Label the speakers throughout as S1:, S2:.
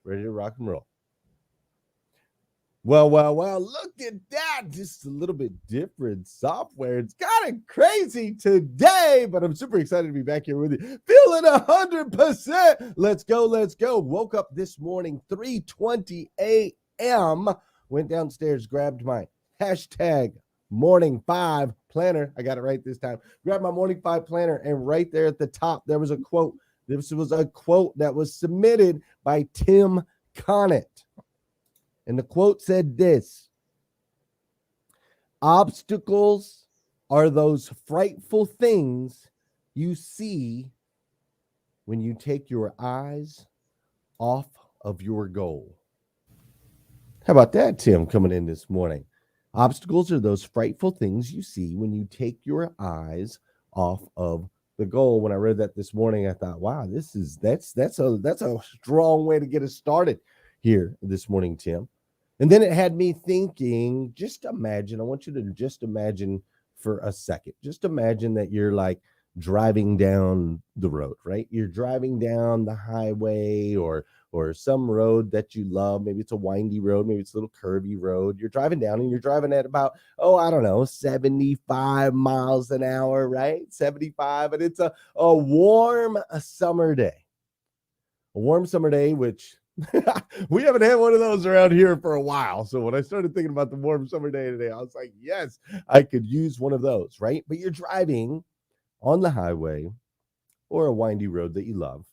S1: Ready to rock and roll. Well, look at that. Just a little bit different software. It's kind of crazy today, but I'm super excited to be back here with you. Feeling 100%. Let's go. Woke up this morning, 3:20 a.m. Went downstairs, grabbed my hashtag Morning 5 planner. I got it right this time. Grabbed my Morning 5 planner, and right there at the top, there was a quote. This was a quote that was submitted by Tim Connett. And the quote said this: obstacles are those frightful things you see when you take your eyes off of your goal. How about that, Tim, coming in this morning? Obstacles are those frightful things you see when you take your eyes off of the goal. When I read that this morning, I thought, wow, that's a strong way to get us started here this morning, Tim. And then it had me thinking, just imagine, I want you to just imagine for a second, just imagine that you're like driving down the road, right? You're driving down the highway or some road that you love. Maybe it's a windy road, maybe it's a little curvy road. You're driving down and you're driving at about, 75 miles an hour, right? 75, and it's a warm summer day. A warm summer day, which we haven't had one of those around here for a while. So when I started thinking about the warm summer day today, I was like, yes, I could use one of those, right? But you're driving on the highway or a windy road that you love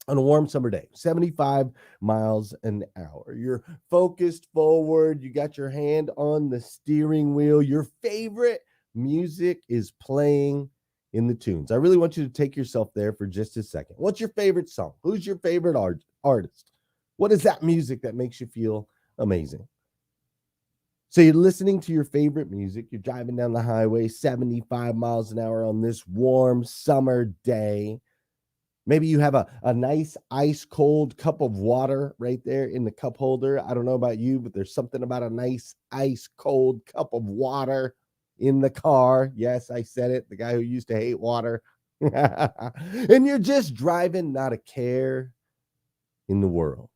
S1: on a warm summer day, 75 miles an hour. You're focused forward. You got your hand on the steering wheel. Your favorite music is playing in the tunes. I really want you to take yourself there for just a second. What's your favorite song? Who's your favorite artist? What is that music that makes you feel amazing? So you're listening to your favorite music. You're driving down the highway, 75 miles an hour on this warm summer day. Maybe you have a nice ice cold cup of water right there in the cup holder. I don't know about you, but there's something about a nice ice cold cup of water in the car. Yes, I said it. The guy who used to hate water. And you're just driving, not a care in the world.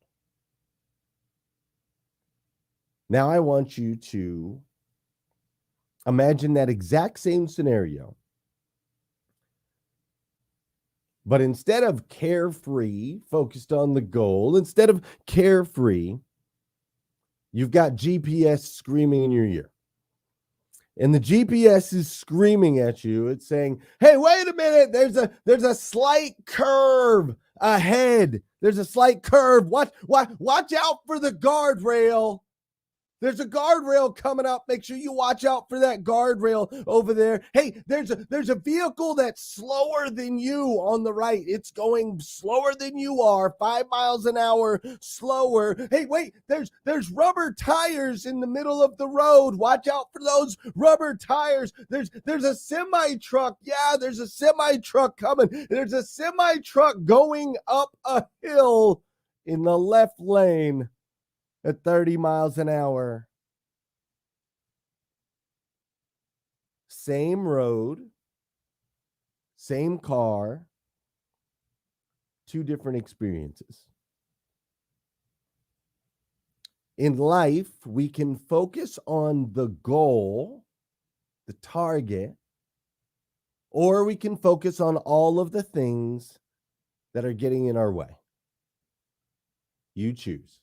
S1: Now I want you to imagine that exact same scenario. But instead of carefree, focused on the goal, instead of carefree, you've got GPS screaming in your ear. And the GPS is screaming at you. It's saying, hey, wait a minute. There's a slight curve ahead. There's a slight curve. Watch out for the guardrail. There's a guardrail coming up. Make sure you watch out for that guardrail over there. Hey, there's a vehicle that's slower than you on the right. It's going slower than you are, 5 miles an hour slower. Hey, wait, there's rubber tires in the middle of the road. Watch out for those rubber tires. There's a semi truck. Yeah, there's a semi truck coming. There's a semi truck going up a hill in the left lane at 30 miles an hour. Same road, same car, two different experiences. In life, we can focus on the goal, the target, or we can focus on all of the things that are getting in our way. You choose.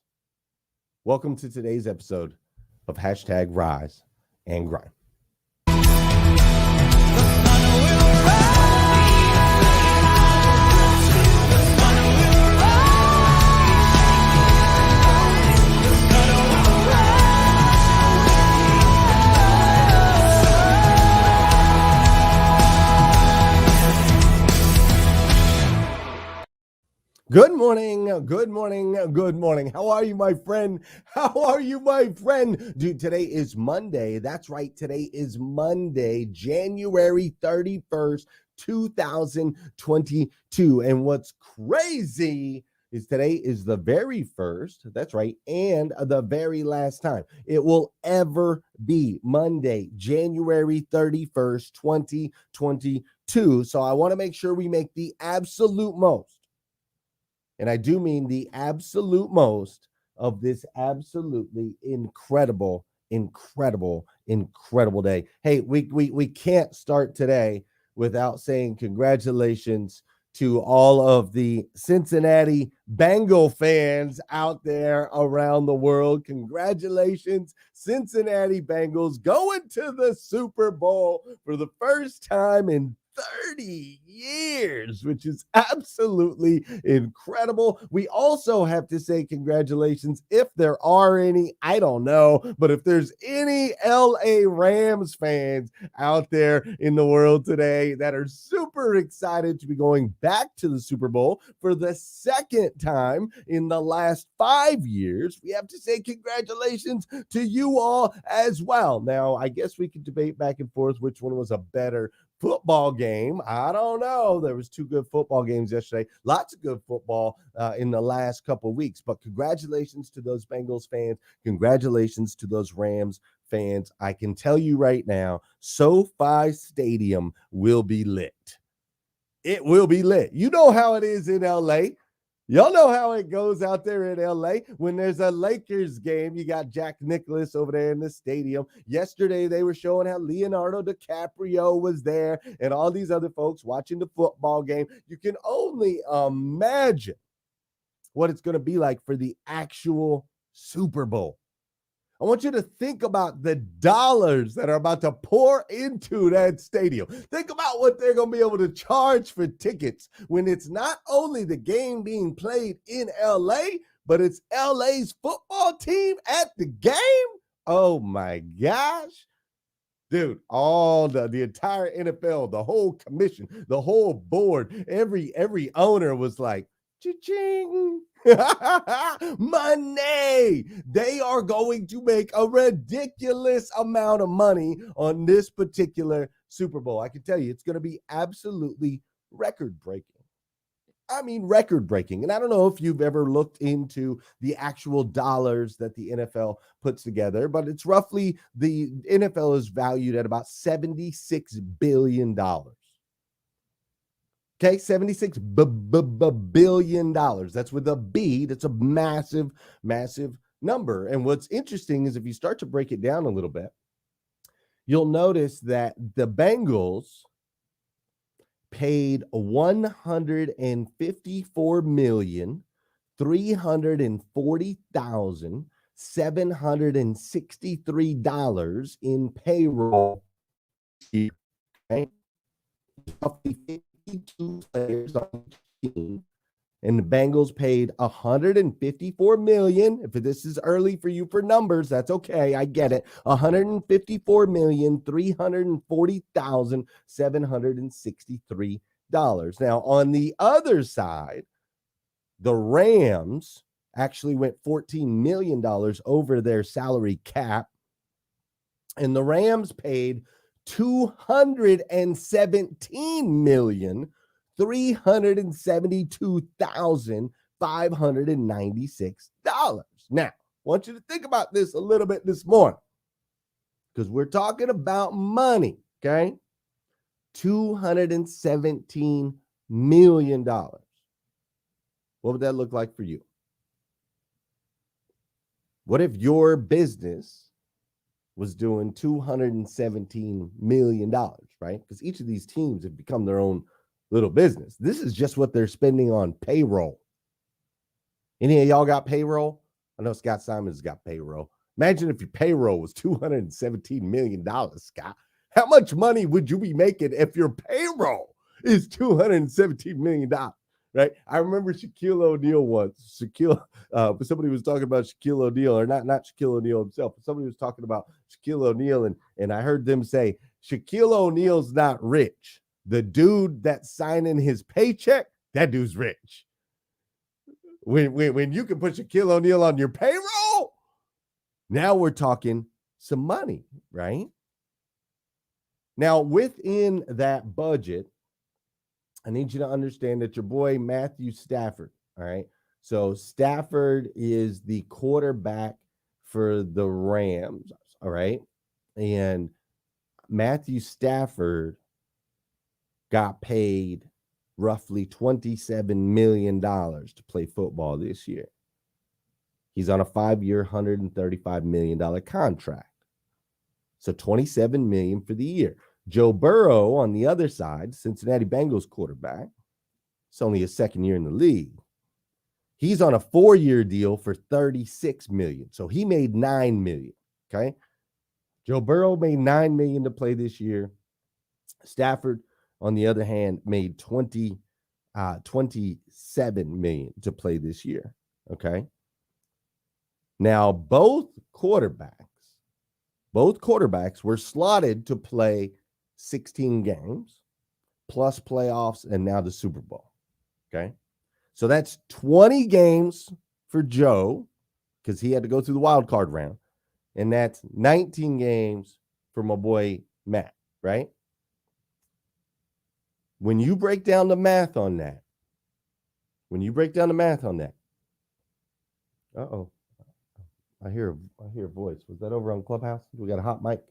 S1: Welcome to today's episode of Hashtag Rise and Grind. Good morning. How are you, my friend? Dude, today is Monday. That's right. Today is Monday, January 31st, 2022. And what's crazy is today is the very first, that's right, and the very last time it will ever be Monday, January 31st, 2022. So I want to make sure we make the absolute most And I do mean the absolute most of this absolutely incredible day. Hey, we can't start today without saying congratulations to all of the Cincinnati Bengal fans out there around the world. Congratulations, Cincinnati Bengals going to the Super Bowl for the first time in 30 years, which is absolutely incredible. We also have to say congratulations, if there are any, I don't know, but if there's any LA Rams fans out there in the world today that are super excited to be going back to the Super Bowl for the second time in the last 5 years, we have to say congratulations to you all as well. Now, I guess we could debate back and forth which one was a better football game. I don't know. There was 2 good football games yesterday. Lots of good football in the last couple of weeks. But congratulations to those Bengals fans. Congratulations to those Rams fans. I can tell you right now, SoFi Stadium will be lit. It will be lit. You know how it is in LA. Y'all know how it goes out there in LA. When there's a Lakers game, you got Jack Nicklaus over there in the stadium. Yesterday, they were showing how Leonardo DiCaprio was there and all these other folks watching the football game. You can only imagine what it's going to be like for the actual Super Bowl. I want you to think about the dollars that are about to pour into that stadium. Think about what they're going to be able to charge for tickets when it's not only the game being played in LA, but it's LA's football team at the game. Oh my gosh. Dude, all the entire NFL, the whole commission, the whole board, every owner was like, cha-ching. Money. They are going to make a ridiculous amount of money on this particular Super Bowl. I can tell you it's going to be absolutely record-breaking. I mean, record-breaking. And I don't know if you've ever looked into the actual dollars that the NFL puts together, but it's roughly, the NFL is valued at about $76 billion. Okay, $76 billion. That's with a B. That's a massive, massive number. And what's interesting is if you start to break it down a little bit, you'll notice that the Bengals paid $154,340,763 in payroll. Okay? Roughly 52 players on each team, and the Bengals paid $154 million. If this is early for you for numbers, that's okay. I get it. $154,340,763. Now, on the other side, the Rams actually went $14 million over their salary cap, and the Rams paid $217,372,596. Now, I want you to think about this a little bit this morning, because we're talking about money, okay? $217 million. What would that look like for you? What if your business was doing $217 million, right? Because each of these teams have become their own little business. This is just what they're spending on payroll. Any of y'all got payroll? I know Scott Simon's got payroll. Imagine if your payroll was $217 million, Scott. How much money would you be making if your payroll is $217 million? Right? I remember Shaquille O'Neal once. Somebody was talking about Shaquille O'Neal, or not Shaquille O'Neal himself, but somebody was talking about Shaquille O'Neal, and I heard them say, Shaquille O'Neal's not rich. The dude that's signing his paycheck, that dude's rich. When you can put Shaquille O'Neal on your payroll, now we're talking some money, right? Now, within that budget, I need you to understand that your boy Matthew Stafford, all right? So Stafford is the quarterback for the Rams, all right? And Matthew Stafford got paid roughly $27 million to play football this year. He's on a 5-year, $135 million contract. So $27 million for the year. Joe Burrow, on the other side, Cincinnati Bengals quarterback, it's only his second year in the league. He's on a 4-year deal for $36 million. So he made $9 million. Okay. Joe Burrow made $9 million to play this year. Stafford, on the other hand, made $27 million to play this year. Okay. Now, both quarterbacks were slotted to play 16 games plus playoffs and now the Super Bowl. Okay. So that's 20 games for Joe because he had to go through the wild card round. And that's 19 games for my boy Matt, right? When you break down the math on that, uh-oh, I hear a voice. Was that over on Clubhouse? We got a hot mic.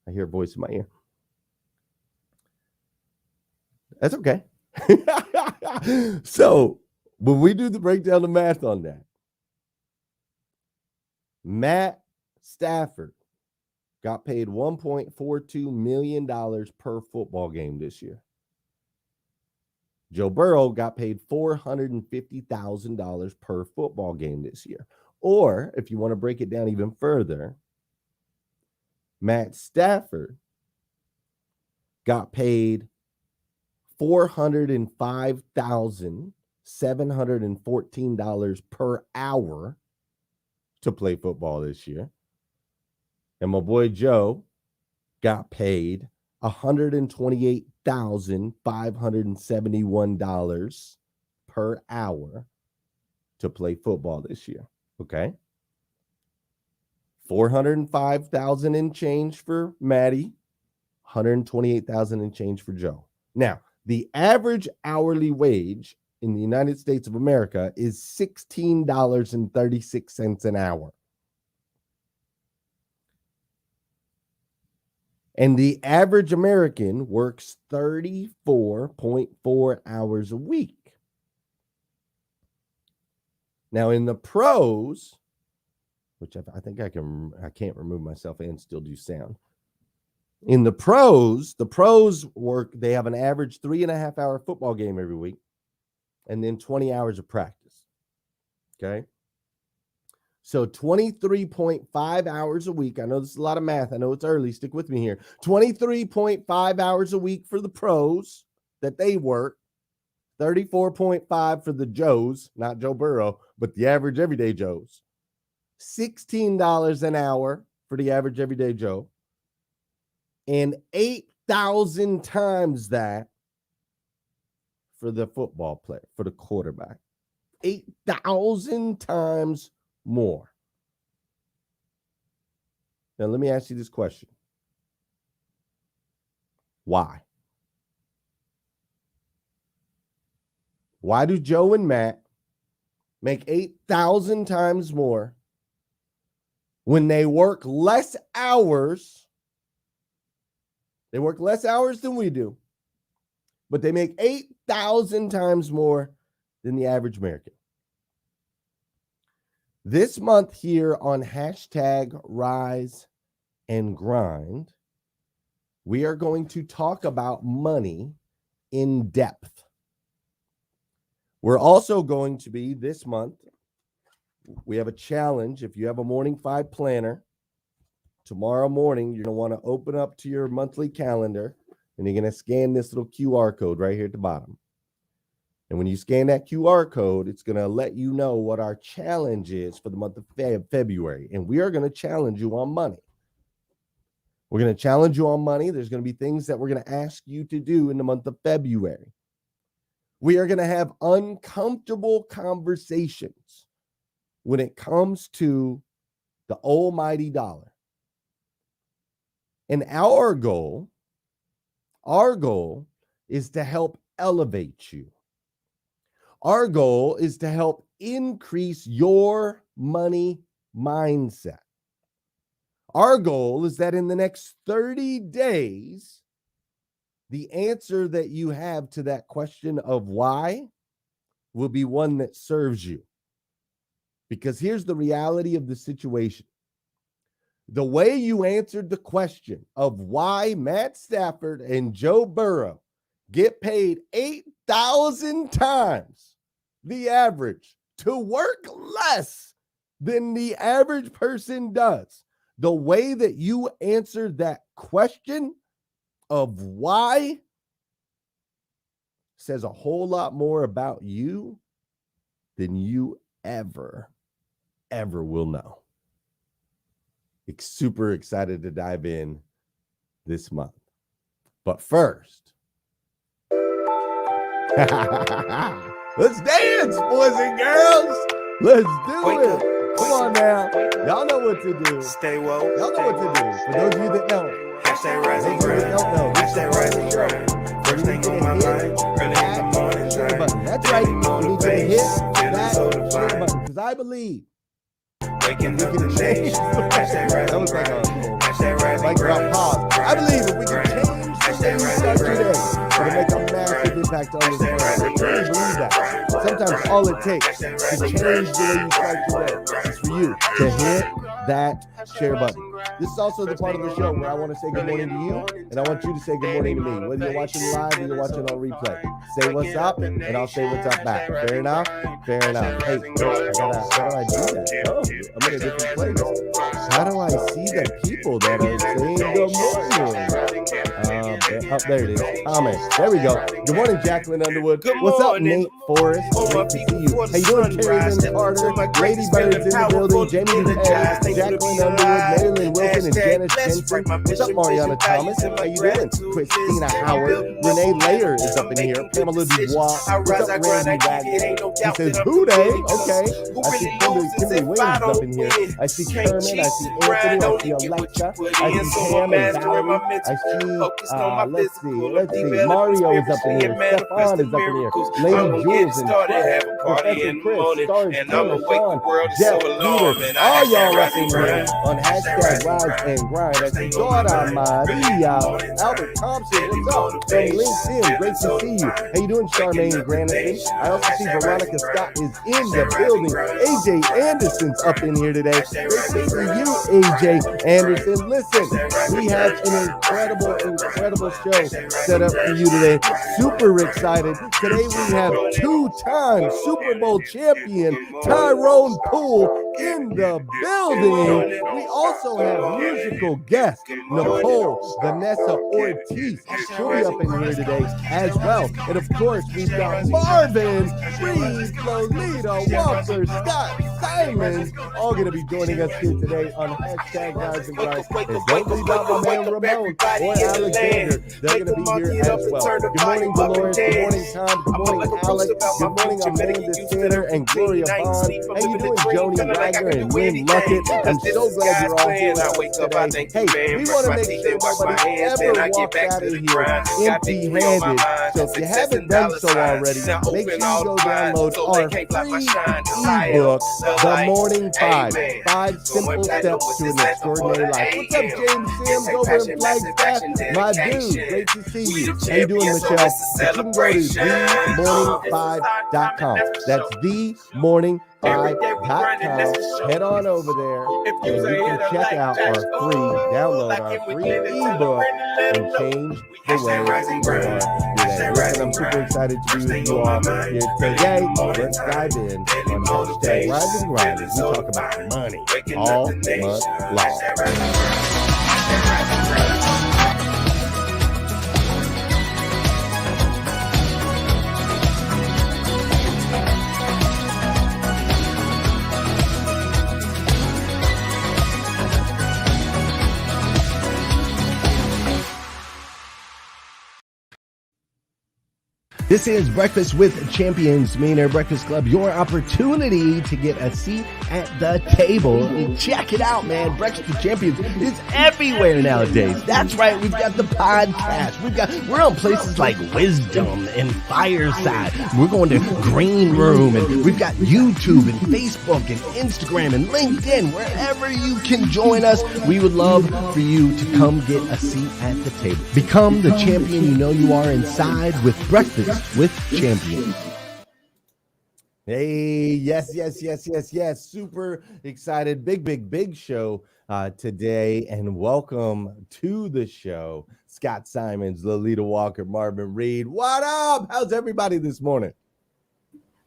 S1: I hear a voice in my ear. That's okay. So when we do the breakdown of math on that, Matt Stafford got paid $1.42 million per football game this year. Joe Burrow got paid $450,000 per football game this year. Or if you want to break it down even further, Matt Stafford got paid $405,714 per hour to play football this year. And my boy Joe got paid $128,571 per hour to play football this year. Okay. $405,000 and change for Maddie, $128,000 and change for Joe. Now, the average hourly wage in the United States of America is $16.36 an hour. And the average American works 34.4 hours a week. Now, in the pros, which I think I can't remove myself and still do sound. In the pros work, they have an average 3.5 hour football game every week and then 20 hours of practice. Okay. So 23.5 hours a week. I know this is a lot of math. I know it's early. Stick with me here. 23.5 hours a week for the pros that they work. 34.5 for the Joes, not Joe Burrow, but the average everyday Joes. $16 an hour for the average everyday Joe. And 8,000 times that for the football player, for the quarterback. 8,000 times more. Now, let me ask you this question. Why? Why do Joe and Matt make 8,000 times more when they work less hours? They work less hours than we do, but they make 8,000 times more than the average American. This month here on #Rise and Grind, we are going to talk about money in depth. We're also going to be this month, we have a challenge. If you have a Morning 5 planner, tomorrow morning, you're going to want to open up to your monthly calendar and you're going to scan this little QR code right here at the bottom. And when you scan that QR code, it's going to let you know what our challenge is for the month of February. And we are going to challenge you on money. We're going to challenge you on money. There's going to be things that we're going to ask you to do in the month of February. We are going to have uncomfortable conversations when it comes to the almighty dollar. And our goal is to help elevate you. Our goal is to help increase your money mindset. Our goal is that in the next 30 days, the answer that you have to that question of why will be one that serves you. Because here's the reality of the situation. The way you answered the question of why Matt Stafford and Joe Burrow get paid 8,000 times the average to work less than the average person does. The way that you answered that question of why says a whole lot more about you than you ever will know. Super excited to dive in this month. But first, let's dance, boys and girls. Let's do it. Come on now. Y'all know what to do.
S2: Stay woke.
S1: Y'all know what to do. For those of you that don't.
S2: Hashtag rise and
S1: Those of you that don't know.
S2: Hashtag rise and grind. First thing on my mind. Early in the morning.
S1: Share button. That's right. You need to hit that share button because I believe
S2: Waking up
S1: we
S2: the
S1: can change.
S2: nation. Hashtag rise
S1: That
S2: and
S1: was like
S2: grind.
S1: a
S2: Hashtag rise
S1: like
S2: and
S1: drop
S2: grind.
S1: pause. I believe if we can change the way you start your day, it'll make a massive impact on this world. I truly believe that. Sometimes all it takes to change the way you start your day is for you to hit that share button. This is also the part of the show where I want to say good morning to you, and I want you to say good morning to me, whether you're watching live or you're watching on replay. Say what's up, and I'll say what's up back. Fair enough? Fair enough. Hey, how do I do that? Oh, I'm in a different place. How do I see the people that are saying good morning? Up there it is. Comments. There we go. Good morning, Jacqueline Underwood. What's up, Nate Forrest? Great to see you. How you doing, Carrie Lynn Carter? Lady Bird's in the building. Jamie DuPay, Jacqueline Underwood, Marilyn Wilson, and Janice Jensen. What's up, Mariana Thomas? How you doing? Christina Howard. Renee Layer is up in here. Pamela Dubois. What's up, Randy Wagner? He says, who they? Okay. I see Kimberly Williams up in here. I see Kermit. I see Anthony. I see Alexa. I see Pam and Valerie. I see, let's see. Mario is up in here. Stefan is up in here. Lady Jules and Professor Chris, Stars, Tina, Sean, Jeff, Peter, all y'all up in here on hashtag Rise and Grind. I see Dora Maria, Albert Thompson, what's up? From LinkedIn, great to see you. How you doing, Charmaine Granison? I also see Veronica Scott is in the building. AJ Anderson's up in here today. Great to see you, AJ Anderson. Listen, we have an incredible show set up for you today. Super excited. Today we have two-time Super Bowl champion Tyrone Poole in the building. We also have musical guest Nicole Vanessa Ortiz. She'll be up in here today as well. And of course, we've got Marvin Reid, Lolita Walker, Scott Simons, all going to be joining us here today on hashtag Rise and Grind. And don't leave out my man Ramon or Alexander. They're going to be here as well. Good morning, Dolores. Good morning, Tom. Good morning, Alex. Good morning, Amanda Tanner and Gloria Bond. How you doing, Joni Wagner and Lynn Luckett? I'm so glad you're all here today. Hey, we want to make sure nobody ever walks out of here empty-handed. So if you haven't done so already, make sure you go download our free ebook, The Morning Five. 5 simple steps to an extraordinary life. What's up, James Sims over in Flagstaff? My dude, great to see you. How you doing, Michelle? You can go to themorning5.com. That's themorning5.com. Head on over there and you can check out our free, download our free ebook and change the way you are today. Listen, I'm super excited to be with you all here today. Let's dive in on hashtag Rise and Grind as we talk about money all month long. This is Breakfast with Champions, Millionaire Breakfast Club, your opportunity to get a seat at the table. Check it out, man. Breakfast with Champions is everywhere nowadays. That's right. We've got the podcast. We're on places like Wisdom and Fireside. We're going to Green Room, and we've got YouTube and Facebook and Instagram and LinkedIn. Wherever you can join us, we would love for you to come get a seat at the table. Become the champion you know you are inside with Breakfast with Champions. Hey, yes. Super excited. Big show today. And welcome to the show, Scott Simons, Lolita Walker, Marvin Reid. What up? How's everybody this morning?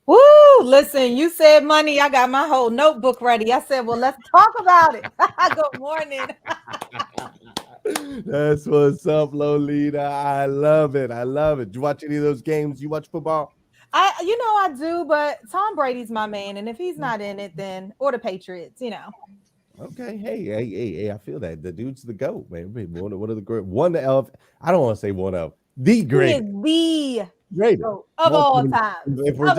S3: Woo! Listen, you said money. I got my whole notebook ready. I said, well, let's talk about it. Good morning.
S1: That's what's up, Lolita. I love it. Did you watch any of those games? You watch football?
S3: I do, but Tom Brady's my man. And if he's not in it, then, or the Patriots,
S1: Okay. Hey, I feel that. The dude's the GOAT, man. One of the great, I don't want to say one of the great.
S3: He is the
S1: great
S3: of all time.
S1: If we're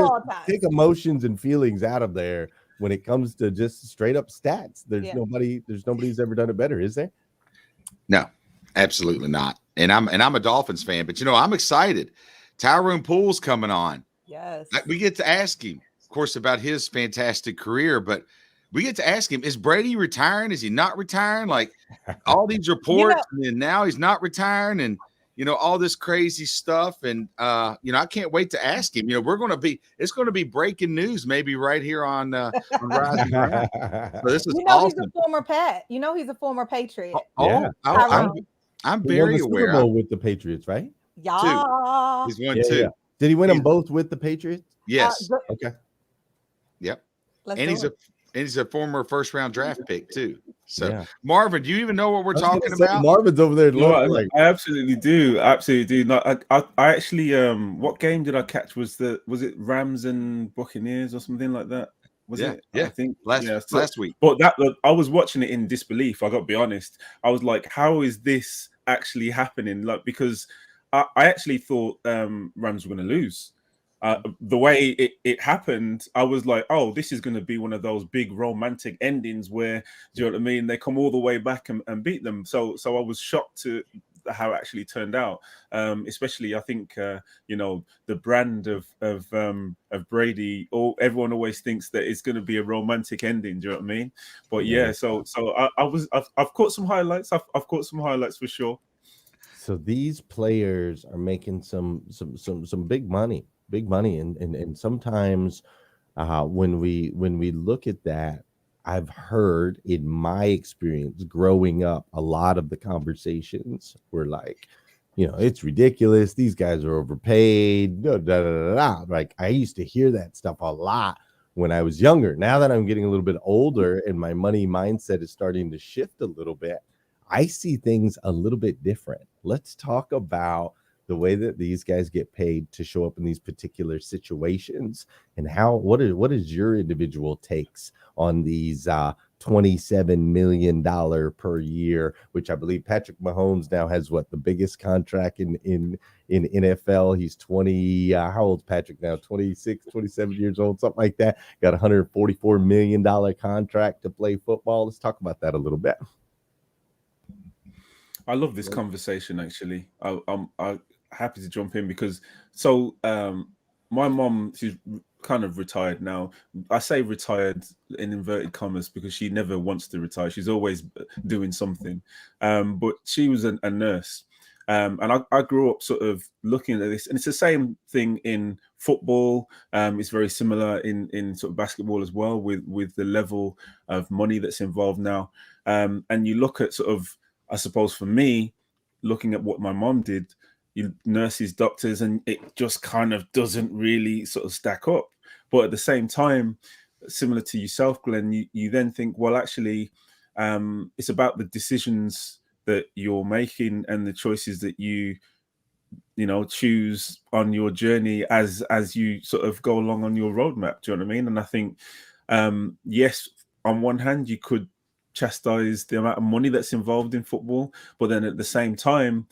S1: take emotions and feelings out of there when it comes to just straight up stats, there's nobody's ever done it better, is there?
S4: No, absolutely not. And I'm a Dolphins fan, but I'm excited. Tyrone Poole's coming on.
S3: Yes.
S4: We get to ask him, of course, about his fantastic career, but we get to ask him, is Brady retiring? Is he not retiring? Like all these reports, and now he's not retiring, and all this crazy stuff. And I can't wait to ask him. It's going to be breaking news maybe right here on Rise and Grind. So this is awesome.
S3: He's a former Pat. He's a former Patriot.
S4: I'm very aware.
S1: Super Bowl with the Patriots, right?
S3: Yeah.
S4: He's won two.
S1: Yeah. Did he win them both with the Patriots?
S4: Yes.
S1: Okay.
S4: Yep. He's a former first round draft pick too. So Marvin, do you even know what we're talking about?
S1: Marvin's over there.
S5: I absolutely do. No, I actually what game did I catch? Was it Rams and Buccaneers or something like that? Was it?
S4: Yeah.
S5: I think
S4: last week.
S5: But I was watching it in disbelief. I got to be honest. I was like, how is this actually happening? Like, because I actually thought Rams were going to lose. The way it happened, I was like, oh, this is going to be one of those big romantic endings where, do you know what I mean? They come all the way back and beat them. So I was shocked to how it actually turned out. Especially, I think, the brand of Brady. Everyone always thinks that it's going to be a romantic ending. Do you know what I mean? But I've caught some highlights. I've caught some highlights for sure.
S1: So these players are making some big money, and sometimes when we look at that, I've heard in my experience growing up, a lot of the conversations were like, it's ridiculous. These guys are overpaid. Like I used to hear that stuff a lot when I was younger. Now that I'm getting a little bit older and my money mindset is starting to shift a little bit, I see things a little bit different. Let's talk about the way that these guys get paid to show up in these particular situations, and what is your individual takes on these $27 million per year, which I believe Patrick Mahomes now has the biggest contract in NFL. He's 20. How old's Patrick now? 26, 27 years old, something like that. Got a $144 million contract to play football. Let's talk about that a little bit.
S5: I love this conversation, actually. I'm happy to jump in because my mom, she's kind of retired now. I say retired in inverted commas because she never wants to retire. She's always doing something. But she was a nurse. And I grew up sort of looking at this, and it's the same thing in football. It's very similar in sort of basketball as well with the level of money that's involved now. And you look at sort of, I suppose for me, looking at what my mom did, nurses, doctors, and it just kind of doesn't really sort of stack up. But at the same time, similar to yourself, Glenn, you then think, well, actually, it's about the decisions that you're making and the choices that you choose on your journey as you sort of go along on your roadmap. Do you know what I mean? And I think, yes, on one hand, you could chastise the amount of money that's involved in football, but then at the same time,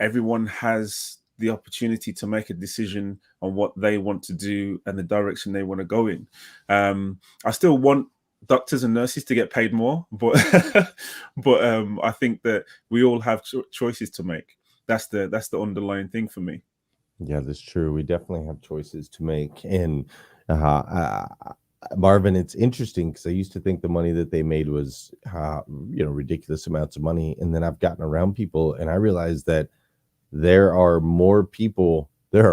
S5: everyone has the opportunity to make a decision on what they want to do and the direction they want to go in. I still want doctors and nurses to get paid more, but I think that we all have choices to make. That's the underlying thing for me.
S1: Yeah, that's true. We definitely have choices to make. And Marvin, it's interesting because I used to think the money that they made was, ridiculous amounts of money. And then I've gotten around people and I realized that there are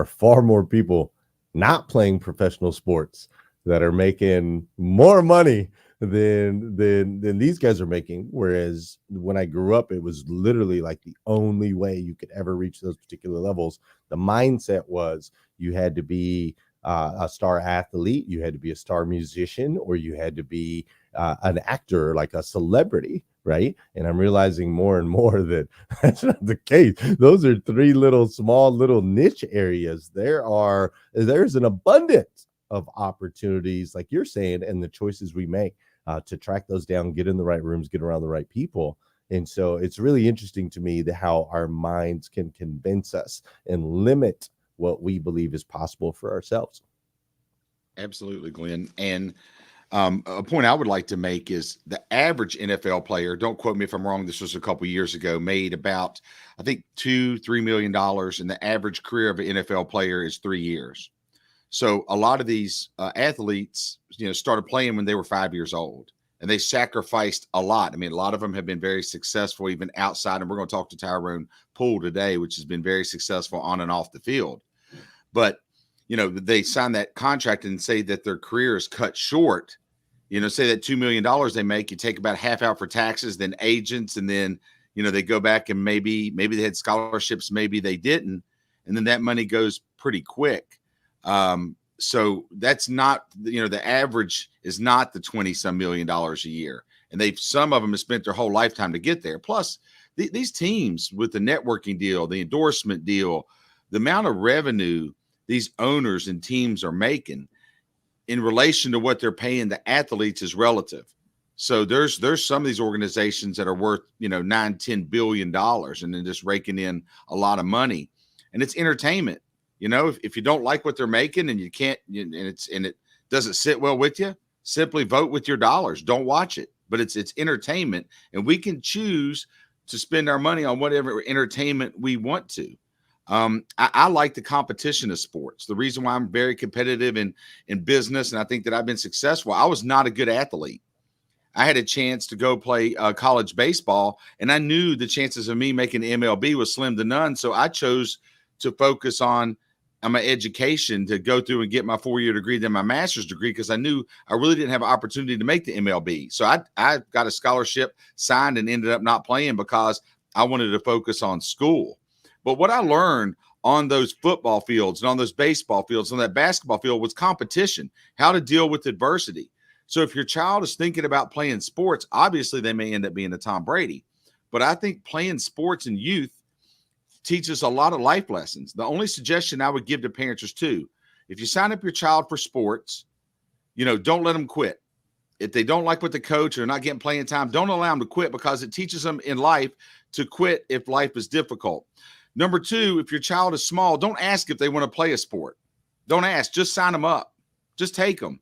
S1: far more people not playing professional sports that are making more money than these guys are making. Whereas when I grew up, it was literally like the only way you could ever reach those particular levels. The mindset was you had to be a star athlete, you had to be a star musician, or you had to be an actor, like a celebrity, right? And I'm realizing more and more that that's not the case. Those are three small little niche areas. There's an abundance of opportunities, like you're saying, and the choices we make to track those down, get in the right rooms, get around the right people. And so it's really interesting to me that how our minds can convince us and limit what we believe is possible for ourselves.
S4: Absolutely, Glenn. And a point I would like to make is the average NFL player, don't quote me if I'm wrong, this was a couple of years ago, made about, I think, $2-3 million. And the average career of an NFL player is 3 years. So a lot of these athletes, started playing when they were 5 years old, and they sacrificed a lot. I mean, a lot of them have been very successful, even outside. And we're going to talk to Tyrone Poole today, which has been very successful on and off the field. But, they sign that contract and say that their career is cut short. Say that $2 million they make, you take about half out for taxes, then agents, and then, they go back and maybe they had scholarships, maybe they didn't. And then that money goes pretty quick. So that's not, the average is not the 20-some million dollars a year. And some of them have spent their whole lifetime to get there. Plus these teams with the networking deal, the endorsement deal, the amount of revenue these owners and teams are making in relation to what they're paying the athletes is relative. So there's some of these organizations that are worth, $9-10 billion and then just raking in a lot of money. And it's entertainment. If you don't like what they're making and you can't, and it doesn't sit well with you, simply vote with your dollars. Don't watch it. But it's entertainment, and we can choose to spend our money on whatever entertainment we want to. I like the competition of sports. The reason why I'm very competitive in business, and I think that I've been successful, I was not a good athlete. I had a chance to go play college baseball, and I knew the chances of me making MLB was slim to none. So I chose to focus on my education, to go through and get my 4-year degree, then my master's degree, because I knew I really didn't have an opportunity to make the MLB. So I got a scholarship signed and ended up not playing because I wanted to focus on school. But what I learned on those football fields and on those baseball fields, on that basketball field, was competition, how to deal with adversity. So if your child is thinking about playing sports, obviously they may end up being a Tom Brady. But I think playing sports in youth teaches a lot of life lessons. The only suggestion I would give to parents is two. If you sign up your child for sports, don't let them quit. If they don't like what the coach or not getting playing time, don't allow them to quit, because it teaches them in life to quit if life is difficult. Number two, if your child is small, don't ask if they want to play a sport. Don't ask. Just sign them up. Just take them.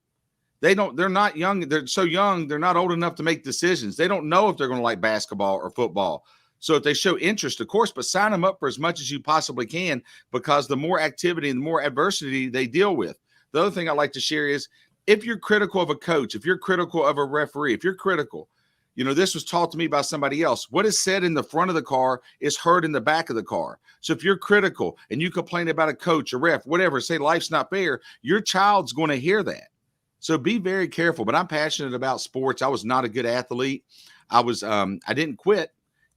S4: They're not young. They're so young. They're not old enough to make decisions. They don't know if they're going to like basketball or football. So if they show interest, of course, but sign them up for as much as you possibly can, because the more activity and the more adversity they deal with. The other thing I like to share is, if you're critical of a coach, if you're critical of a referee, if you're critical, this was taught to me by somebody else. What is said in the front of the car is heard in the back of the car. So if you're critical and you complain about a coach, a ref, whatever, say life's not fair, your child's going to hear that. So be very careful. But I'm passionate about sports. I was not a good athlete. I didn't quit.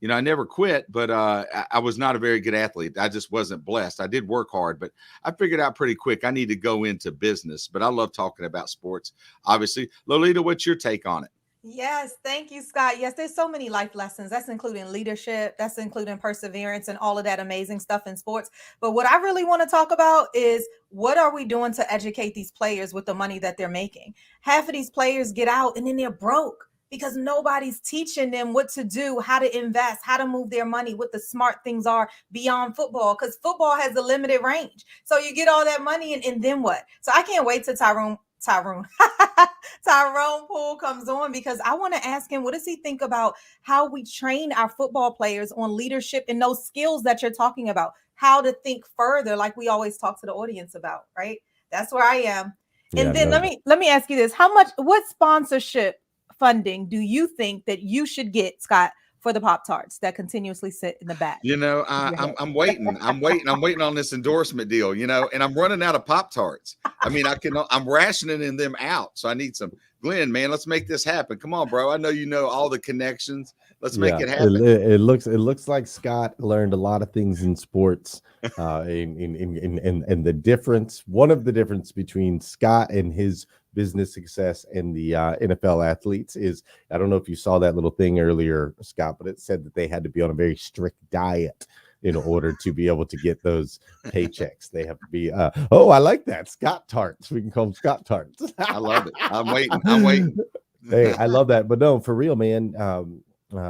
S4: I never quit, but I was not a very good athlete. I just wasn't blessed. I did work hard, but I figured out pretty quick I need to go into business. But I love talking about sports, obviously. Lolita, what's your take on it?
S3: Yes, thank you, Scott. Yes, there's so many life lessons. That's including leadership, that's including perseverance and all of that amazing stuff in sports. But what I really want to talk about is, what are we doing to educate these players with the money that they're making? Half of these players get out and then they're broke. because nobody's teaching them what to do, how to invest, how to move their money, what the smart things are beyond football, because football has a limited range. So you get all that money and then what? So I can't wait till Tyrone Poole comes on, because I want to ask him, what does he think about how we train our football players on leadership and those skills that you're talking about, how to think further, like we always talk to the audience about, right? That's where I am. And then let me ask you this. What sponsorship funding do you think that you should get, Scott, for the Pop-Tarts that continuously sit in the back?
S4: I'm waiting. I'm waiting on this endorsement deal, and I'm running out of Pop-Tarts. I mean, I'm rationing them out. So I need some. Glenn, man, let's make this happen. Come on, bro. I know you know all the connections. Let's make it happen.
S1: It looks like Scott learned a lot of things in sports. In the difference, one of the difference between Scott and his business success and the NFL athletes is, I don't know if you saw that little thing earlier, Scott, but it said that they had to be on a very strict diet in order to be able to get those paychecks. They have to be, I like that. Scott Tarts. We can call them Scott Tarts.
S4: I love it. I'm waiting.
S1: Hey, I love that. But no, for real, man.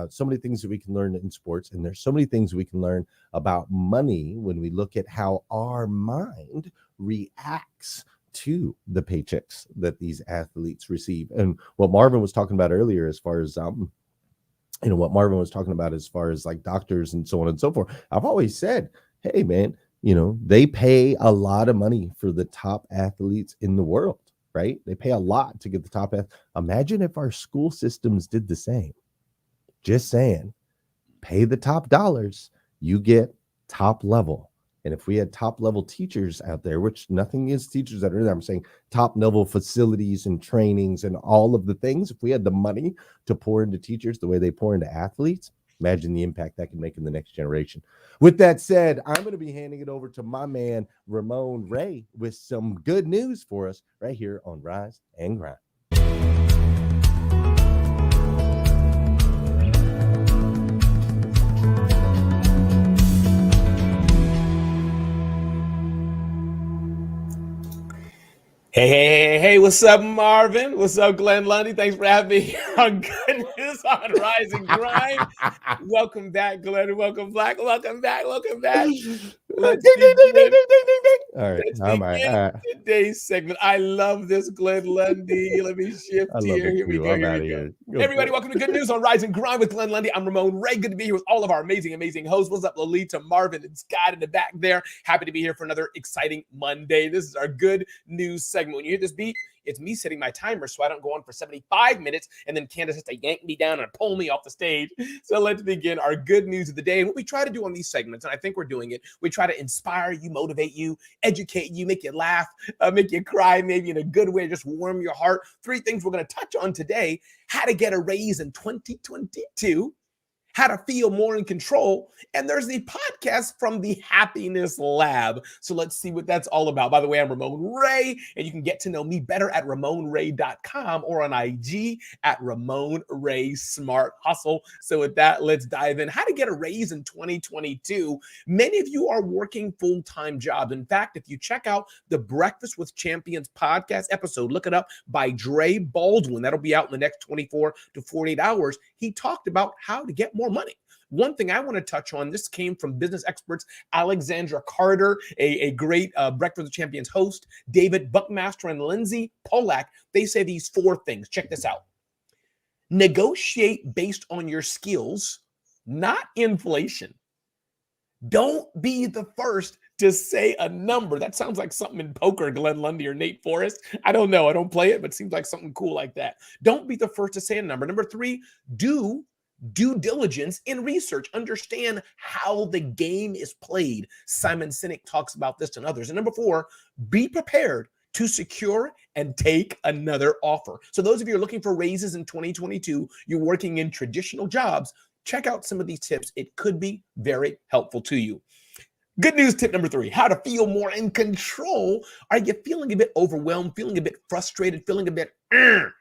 S1: So many things that we can learn in sports, and there's so many things we can learn about money when we look at how our mind reacts to the paychecks that these athletes receive. And what Marvin was talking about earlier, as far as like doctors and so on and so forth, I've always said, hey man, they pay a lot of money for the top athletes in the world, right? They pay a lot to get the top Imagine if our school systems did the same. Just saying, pay the top dollars, you get top level. And if we had top level teachers out there, which nothing is teachers that are there, I'm saying top level facilities and trainings and all of the things, if we had the money to pour into teachers the way they pour into athletes, imagine the impact that can make in the next generation. With that said, I'm going to be handing it over to my man, Ramon Reid, with some good news for us right here on Rise and Grind.
S6: Hey, what's up, Marvin? What's up, Glenn Lundy? Thanks for having me here on Good News on Rise and Grind. Welcome back, Glenn. Welcome back. Welcome back. Let's begin today's segment. I love this, Glenn Lundy. Let me shift here. Here we go. Everybody, welcome to Good News on Rise and Grind with Glenn Lundy. I'm Ramon Reid. Good to be here with all of our amazing hosts. What's up, Lolita, Marvin, and Scott in the back there? Happy to be here for another exciting Monday. This is our Good News segment. When you hear this beat, it's me setting my timer so I don't go on for 75 minutes and then Candice has to yank me down and pull me off the stage. So let's begin our good news of the day. And what we try to do on these segments, and I think we're doing it, we try to inspire you, motivate you, educate you, make you laugh, make you cry, maybe in a good way, just warm your heart. 3 things we're going to touch on today: how to get a raise in 2022, how to feel more in control, and there's the podcast from the Happiness Lab. So let's see what that's all about. By the way, I'm Ramon Reid, and you can get to know me better at RamonReid.com or on IG at Ramon Reid Smart Hustle. So with that, let's dive in. How to get a raise in 2022. Many of you are working full-time jobs. In fact, if you check out the Breakfast with Champions podcast episode, look it up, by Dre Baldwin. That'll be out in the next 24 to 48 hours. He talked about how to get more money. One thing I want to touch on, this came from business experts Alexandra Carter, a great Breakfast with Champions host, David Buckmaster, and Lindsay Polak. They say these 4 things. Check this out. Negotiate based on your skills, not inflation. Don't be the first to say a number. That sounds like something in poker, Glenn Lundy or Nate Forrest. I don't know. I don't play it, but it seems like something cool like that. Don't be the first to say a number. Number 3, do due diligence in research. Understand how the game is played. Simon Sinek talks about this and others. And number 4, be prepared to secure and take another offer. So those of you who are looking for raises in 2022, you're working in traditional jobs, check out some of these tips. It could be very helpful to you. Good news tip number 3, how to feel more in control. Are you feeling a bit overwhelmed, feeling a bit frustrated, feeling a bit,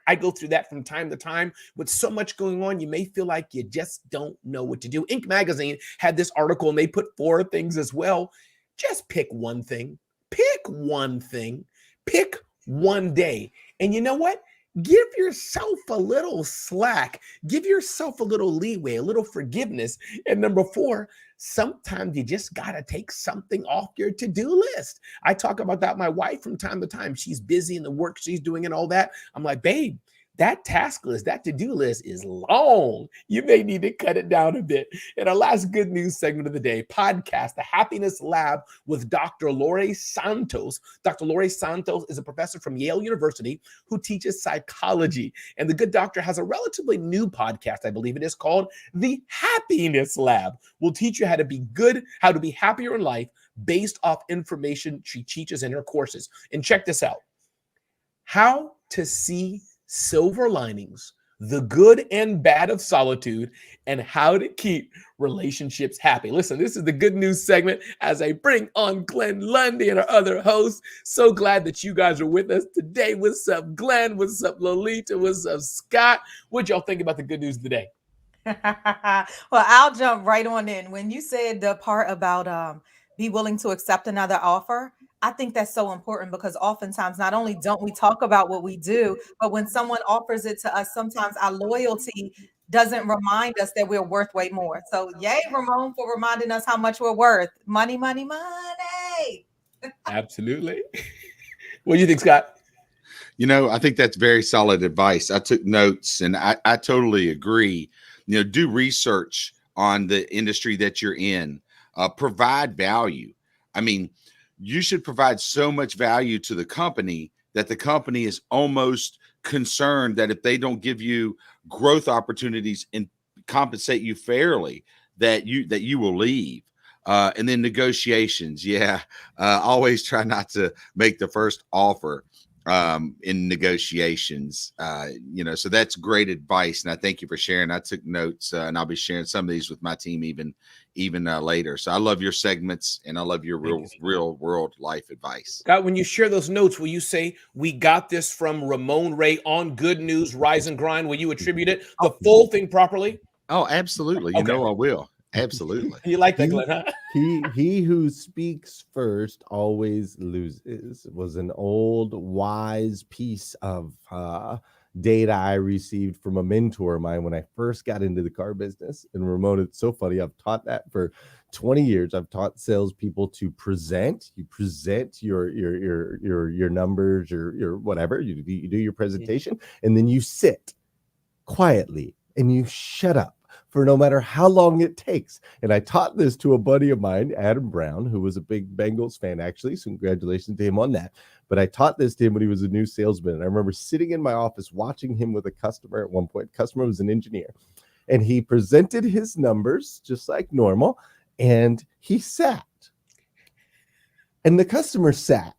S6: I go through that from time to time. With so much going on, you may feel like you just don't know what to do. Inc. Magazine had this article and they put 4 things as well. Just pick one thing. Pick one thing. Pick one day. And you know what? give yourself a little slack, give yourself a little leeway, a little forgiveness. And number 4, sometimes you just got to take something off your to-do list. I talk about that with my wife from time to time. She's busy in the work she's doing and all that. I'm like, babe, that task list, that to-do list is long. You may need to cut it down a bit. And our last good news segment of the day, podcast, The Happiness Lab with Dr. Lore Santos. Dr. Lore Santos is a professor from Yale University who teaches psychology. And the good doctor has a relatively new podcast, I believe it is, called The Happiness Lab. We'll teach you how to be good, how to be happier in life based off information she teaches in her courses. And check this out. How to see silver linings, the good and bad of solitude, and how to keep relationships happy. Listen, this is the good news segment as I bring on Glenn Lundy and our other hosts. So glad that you guys are with us today. What's up, Glenn? What's up, Lolita? What's up, Scott? What y'all think about the good news of the day?
S3: Well, I'll jump right on in. When you said the part about be willing to accept another offer, I think that's so important because oftentimes not only don't we talk about what we do, but when someone offers it to us, sometimes our loyalty doesn't remind us that we're worth way more. So yay, Ramon, for reminding us how much we're worth. Money, money, money.
S6: Absolutely. What do you think, Scott?
S4: You know, I think that's very solid advice. I took notes and I totally agree. You know, do research on the industry that you're in. Provide value. I mean, you should provide so much value to the company that the company is almost concerned that if they don't give you growth opportunities and compensate you fairly, that you will leave. And then negotiations. Yeah. Always try not to make the first offer in negotiations. You know, so that's great advice. And I thank you for sharing. I took notes and I'll be sharing some of these with my team even later. So I love your segments and I love your real world life advice.
S6: Scott, when you share those notes, will you say, we got this from Ramon Reid on Good News, Rise and Grind? Will you attribute it, the full thing properly?
S4: Oh, absolutely. You know, I will. Absolutely.
S6: You like that, Glenn, huh?
S1: He who speaks first always loses. It was an old wise piece of data I received from a mentor of mine when I first got into the car business. And Ramon, it's so funny. I've taught that for 20 years. I've taught salespeople to present. You present your numbers, your whatever. You do your presentation, and then you sit quietly and you shut up for no matter how long it takes. And I taught this to a buddy of mine, Adam Brown, who was a big Bengals fan, actually. So congratulations to him on that. But I taught this to him when he was a new salesman. And I remember sitting in my office watching him with a customer at one point. The customer was an engineer. And he presented his numbers just like normal. And he sat. And the customer sat.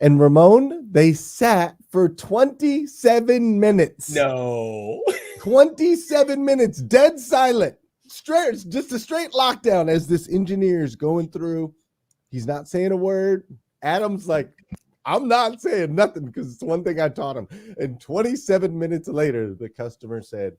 S1: And Ramon, they sat for 27 minutes.
S6: No.
S1: 27 minutes, dead silent, just a straight lockdown as this engineer is going through. He's not saying a word. Adam's like, I'm not saying nothing because it's one thing I taught him. And 27 minutes later, the customer said,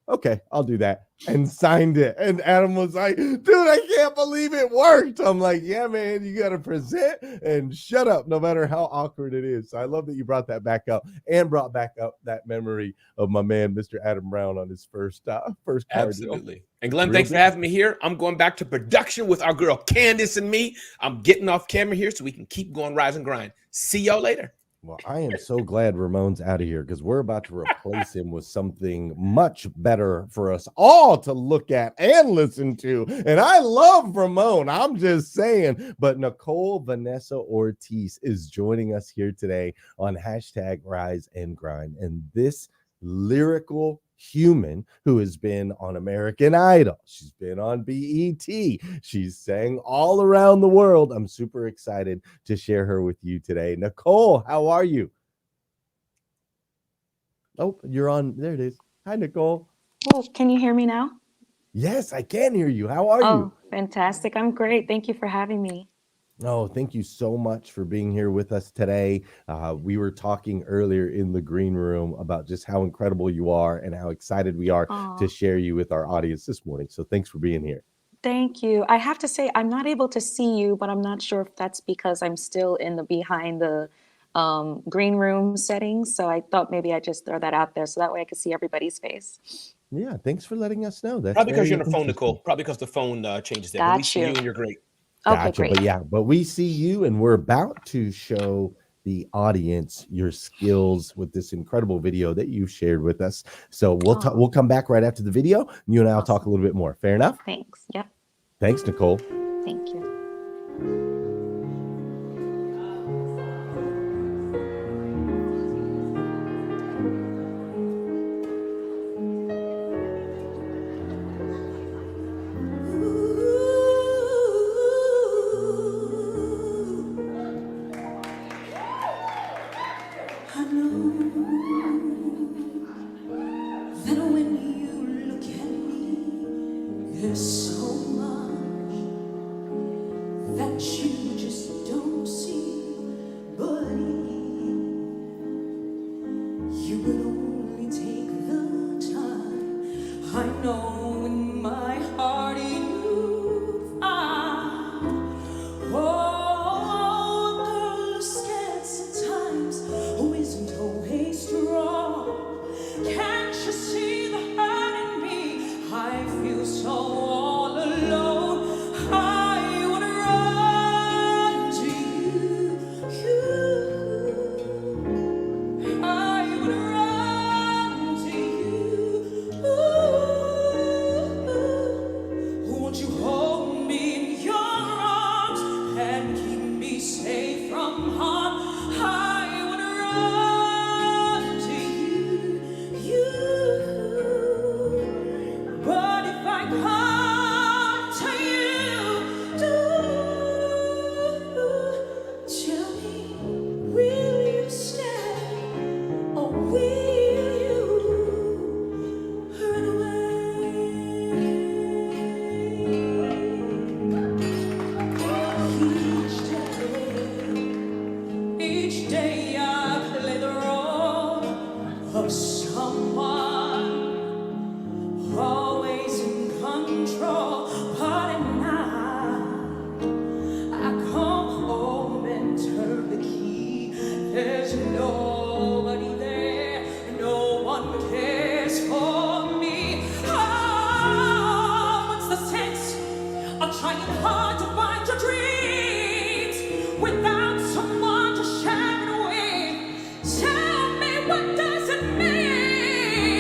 S1: okay, I'll do that, and signed it. And Adam was like, dude, I can't believe it worked. I'm like, yeah, man, you got to present and shut up no matter how awkward it is. So I love that you brought that back up and brought back up that memory of my man, Mr. Adam Brown, on his first car
S6: Absolutely.
S1: deal.
S6: And Glenn, thanks for having me here. I'm going back to production with our girl Candice and me. I'm getting off camera here so we can keep going, rise and grind. See y'all later.
S1: Well, I am so glad Ramon's out of here because we're about to replace him with something much better for us all to look at and listen to. And I love Ramon. I'm just saying. But Nicole Vanessa Ortiz is joining us here today on #Rise and Grind. And this lyrical human who has been on American Idol. She's been on BET. She's sang all around the world. I'm super excited to share her with you today. Nicole, how are you? Oh, you're on. There it is. Hi, Nicole.
S7: Oh, can you hear me now?
S1: Yes, I can hear you. How are you?
S7: Oh, fantastic. I'm great. Thank you for having me.
S1: Oh, thank you so much for being here with us today. We were talking earlier in the green room about just how incredible you are and how excited we are to share you with our audience this morning. So thanks for being here.
S7: Thank you. I have to say, I'm not able to see you, but I'm not sure if that's because I'm still in the behind the green room settings. So I thought maybe I'd just throw that out there so that way I could see everybody's face.
S1: Yeah, thanks for letting us know. That's
S6: Probably because
S1: very
S6: you're on the phone, Nicole.
S1: interesting.
S6: Probably because the phone changes that. But
S7: Got
S6: we see
S7: you.
S6: you and you're great.
S7: Okay,
S1: Gotcha.
S7: great.
S1: But yeah, but we see you, and we're about to show the audience your skills with this incredible video that you shared with us. So we'll come back right after the video. And you and I'll talk a little bit more. Fair enough?
S7: Thanks. Yep.
S1: Thanks, Nicole.
S7: Thank you.
S8: I know that when you look at me, there's so much that you just don't see. But you will only take the time. I know in my heart you find. Oh, girl, scared sometimes. Who isn't always strong? Can't you see the hurt in me? I feel so all alone. I would run to you. I would run to you. Won't you hold me in your arms and keep me safe from harm? I would run to you. But if I come to you, tell me, will you stay or will you run away? Each day I play the role of someone always in control, but at night I come home and turn the key. There's nobody there, no one cares for me. Ah, what's the sense of trying hard to find your dreams without someone to share it with? Tell me, what does it mean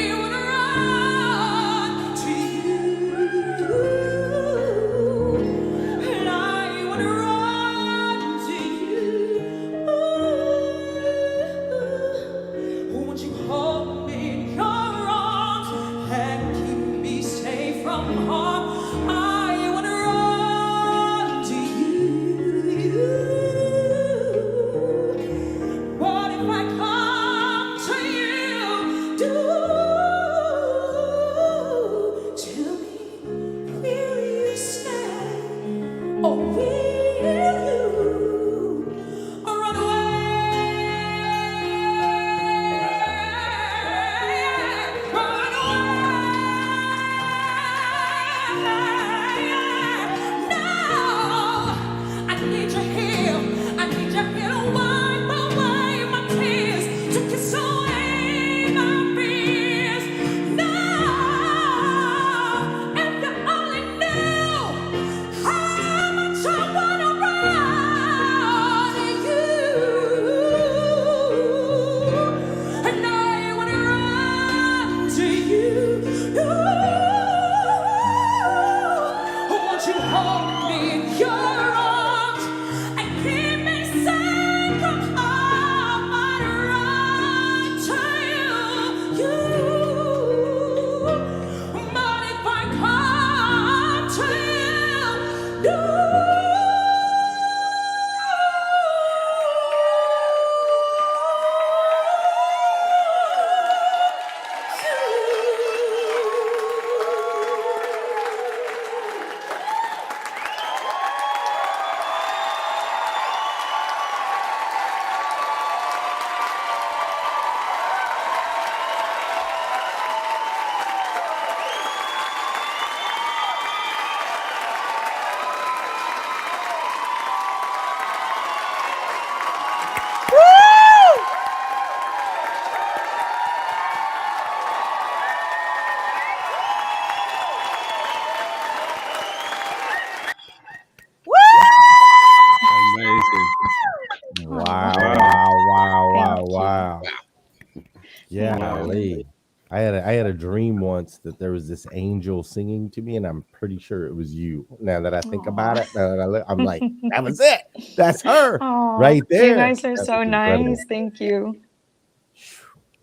S1: I had a dream once that there was this angel singing to me, and I'm pretty sure it was you. Now that I think about
S7: Aw.
S1: it, now that I look, I'm like, that was it. That's her
S7: Oh,
S1: right
S7: you
S1: there.
S7: guys are
S1: That
S7: so
S1: was incredible.
S7: nice. Thank you.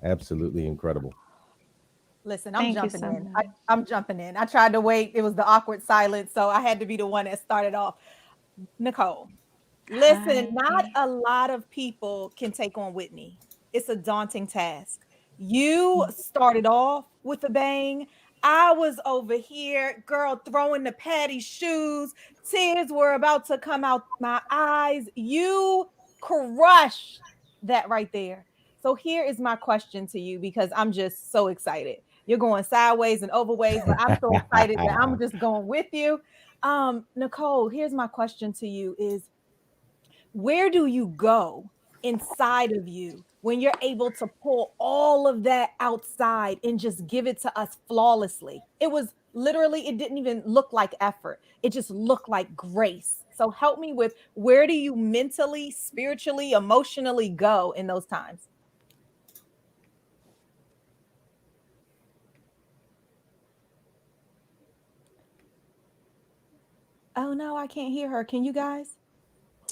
S1: Absolutely incredible.
S3: Listen, I'm
S7: Thank you
S3: jumping
S7: so
S3: in.
S7: much.
S3: I'm jumping in. I tried to wait. It was the awkward silence, so I had to be the one that started off. Nicole, listen, not
S7: Hi.
S3: a lot of people can take on Whitney. It's a daunting task. You started off with a bang. I was over here, girl, throwing the Patty shoes. Tears were about to come out my eyes. You crushed that right there. So here is my question to you because I'm just so excited. You're going sideways and overways, but I'm so excited that I'm just going with you. Nicole, here's my question to you is where do you go inside of you when you're able to pull all of that outside and just give it to us flawlessly? It was literally, it didn't even look like effort. It just looked like grace. So help me with where do you mentally, spiritually, emotionally go in those times? Oh no, I can't hear her. Can you guys?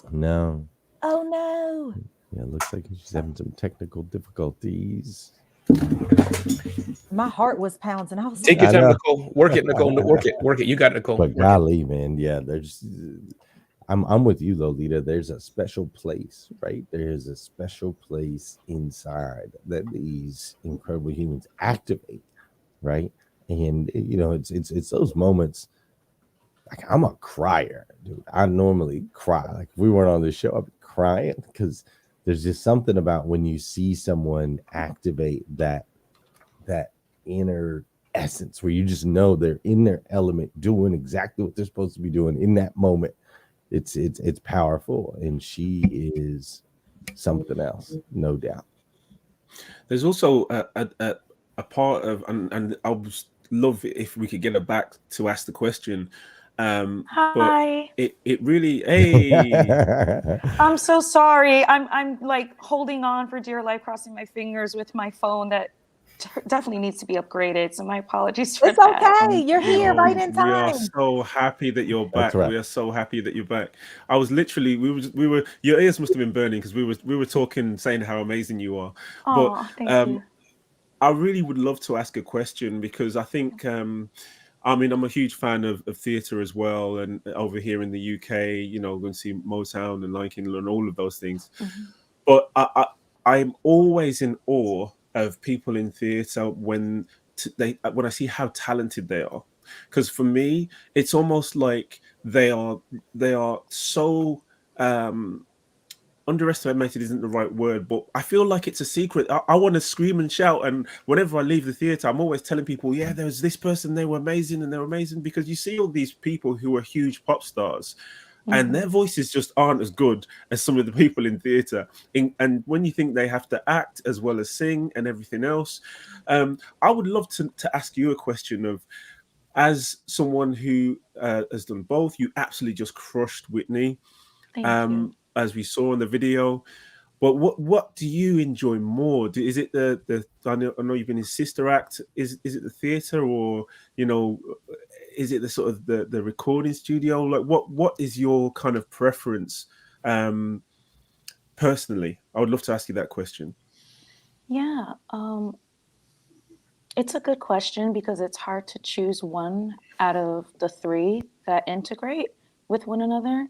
S1: No.
S3: Oh no.
S1: Yeah, it looks like she's having some technical difficulties.
S3: My heart was pounding. I was
S6: Take
S3: like,
S6: your
S1: I
S6: time,
S1: know.
S6: Nicole. Work it, Nicole. Work it. Work it. You got it, Nicole.
S1: But
S6: Work it.
S1: golly, man, yeah, there's I'm with you, Lolita. There's a special place, right? There's a special place inside that these incredible humans activate, right? And you know, it's those moments. Like I'm a crier, dude. I normally cry. Like if we weren't on this show, I'd be crying because there's just something about when you see someone activate that inner essence where you just know they're in their element, doing exactly what they're supposed to be doing in that moment. It's powerful, and she is something else, no doubt.
S5: There's also a part of, and I would love it if we could get her back to ask the question. But
S7: Hi.
S5: it really, hey,
S7: I'm so sorry. I'm like holding on for dear life, crossing my fingers with my phone that definitely needs to be upgraded. So my apologies for
S3: it's
S7: that.
S3: okay. You're here right
S5: no,
S3: in
S5: we are
S3: time.
S5: so happy that you're
S1: That's
S5: back.
S1: right.
S5: We are so happy that you're back. I was literally, we were, your ears must have been burning because we were talking, saying how amazing you are. But
S7: Oh, thank you.
S5: I really would love to ask a question because I think, I mean, I'm a huge fan of theatre as well. And over here in the UK, you know, going to see Motown and Lion King and all of those things. But I'm always in awe of people in theatre when I see how talented they are. Because for me, it's almost like they are so underestimated isn't the right word, but I feel like it's a secret. I want to scream and shout, and whenever I leave the theater, I'm always telling people, "Yeah, there's this person. They were amazing, and they're amazing." Because you see all these people who are huge pop stars, and their voices just aren't as good as some of the people in theater. And when you think they have to act as well as sing and everything else, I would love to ask you a question of, as someone who has done both, you absolutely just crushed Whitney.
S7: Thank you.
S5: As we saw in the video. But what do you enjoy more? Is it the I know you've been in Sister Act. Is it the theatre, or you know, is it the sort of the recording studio? Like what is your kind of preference? Personally, I would love to ask you that question.
S7: Yeah, it's a good question because it's hard to choose one out of the three that integrate with one another.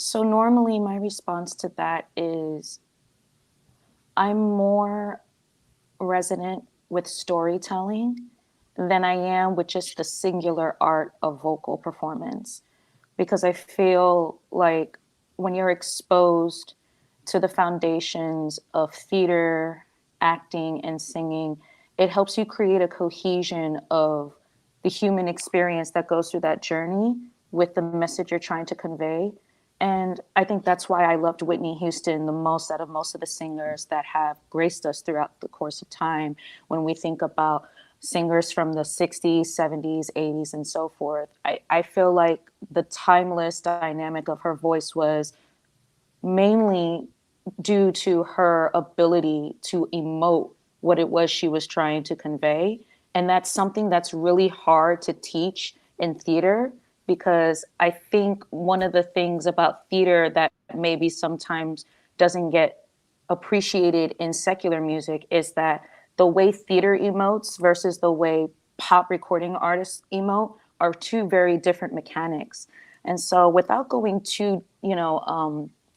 S7: So normally my response to that is I'm more resonant with storytelling than I am with just the singular art of vocal performance. Because I feel like when you're exposed to the foundations of theater, acting, and singing, it helps you create a cohesion of the human experience that goes through that journey with the message you're trying to convey. And I think that's why I loved Whitney Houston the most out of most of the singers that have graced us throughout the course of time. When we think about singers from the 60s, 70s, 80s, and so forth, I feel like the timeless dynamic of her voice was mainly due to her ability to emote what it was she was trying to convey. And that's something that's really hard to teach in theater, because I think one of the things about theater that maybe sometimes doesn't get appreciated in secular music is that the way theater emotes versus the way pop recording artists emote are two very different mechanics. And so without going too,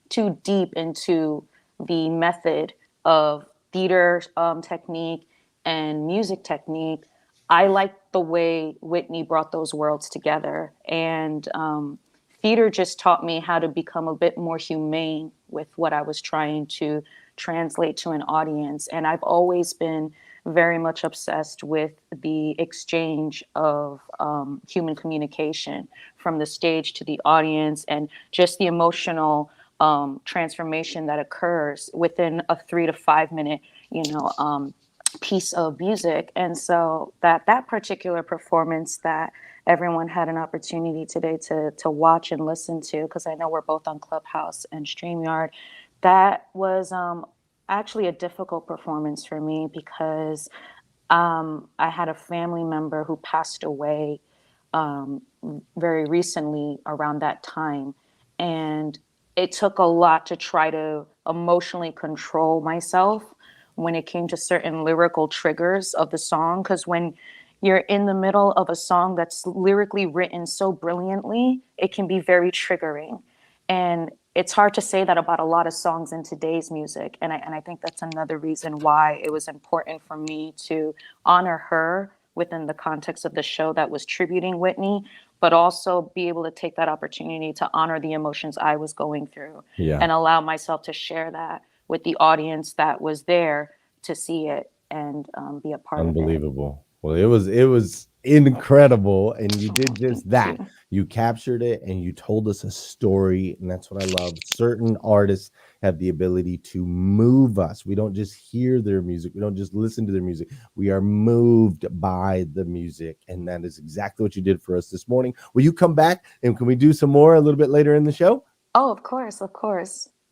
S7: too deep into the method of theater technique and music technique, I like the way Whitney brought those worlds together. And theater just taught me how to become a bit more humane with what I was trying to translate to an audience. And I've always been very much obsessed with the exchange of human communication from the stage to the audience, and just the emotional transformation that occurs within a 3 to 5 minute, piece of music. And so that particular performance that everyone had an opportunity today to watch and listen to, because I know we're both on Clubhouse and StreamYard, that was actually a difficult performance for me, because I had a family member who passed away very recently around that time. And it took a lot to try to emotionally control myself when it came to certain lyrical triggers of the song. Because when you're in the middle of a song that's lyrically written so brilliantly, it can be very triggering. And it's hard to say that about a lot of songs in today's music. And I think that's another reason why it was important for me to honor her within the context of the show that was tributing Whitney, but also be able to take that opportunity to honor the emotions I was going through and allow myself to share that with the audience that was there to see it and be a part of it.
S1: Unbelievable. Well, it was incredible, and you did just that. You captured it and you told us a story, and that's what I love. Certain artists have the ability to move us. We don't just hear their music, we don't just listen to their music, we are moved by the music, and that is exactly what you did for us this morning. Will you come back and can we do some more a little bit later in the show?
S7: Oh, of course.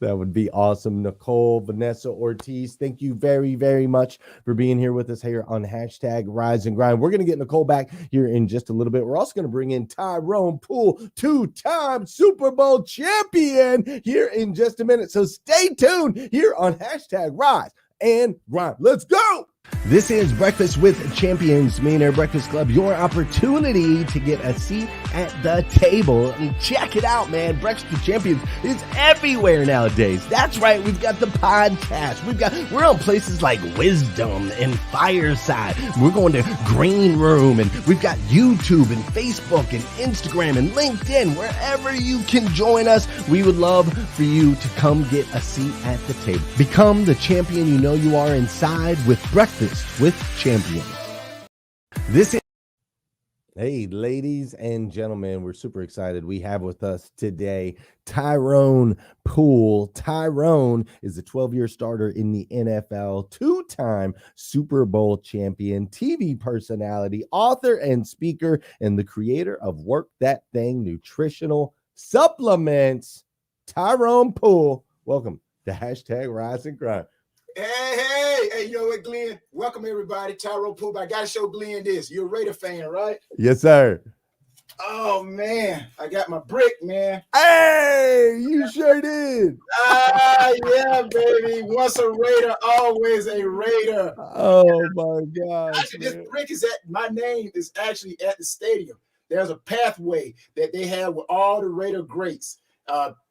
S1: That would be awesome. Nicole Vanessa Ortiz, thank you very, very much for being here with us here on hashtag Rise and Grind. We're going to get Nicole back here in just a little bit. We're also going to bring in Tyrone Poole, 2-time Super Bowl champion, here in just a minute. So stay tuned here on hashtag Rise and Grind. Let's go. This is Breakfast with Champions, Millionaire Breakfast Club, your opportunity to get a seat at the table. And check it out, man. Breakfast with Champions is everywhere nowadays. That's right. We've got the podcast. We're on places like Wisdom and Fireside. We're going to Green Room, and we've got YouTube and Facebook and Instagram and LinkedIn. Wherever you can join us, we would love for you to come get a seat at the table. Become the champion you know you are inside with Breakfast with Champions. Hey, ladies and gentlemen, we're super excited. We have with us today Tyrone Poole. Tyrone is a 12-year starter in the NFL, 2-time Super Bowl champion, TV personality, author and speaker, and the creator of Work That Thing nutritional supplements. Tyrone Poole, welcome to hashtag Rise and Grind.
S9: Hey, you know what, Glenn? Welcome, everybody. Tyrone Poole. I got to show Glenn this. You're a Raider fan, right?
S1: Yes, sir.
S9: Oh, man. I got my brick, man.
S1: Hey, you sure did.
S9: Yeah, baby. Once a Raider, always a Raider.
S1: Oh, my gosh.
S9: Actually, this brick is my name is actually at the stadium. There's a pathway that they have with all the Raider greats.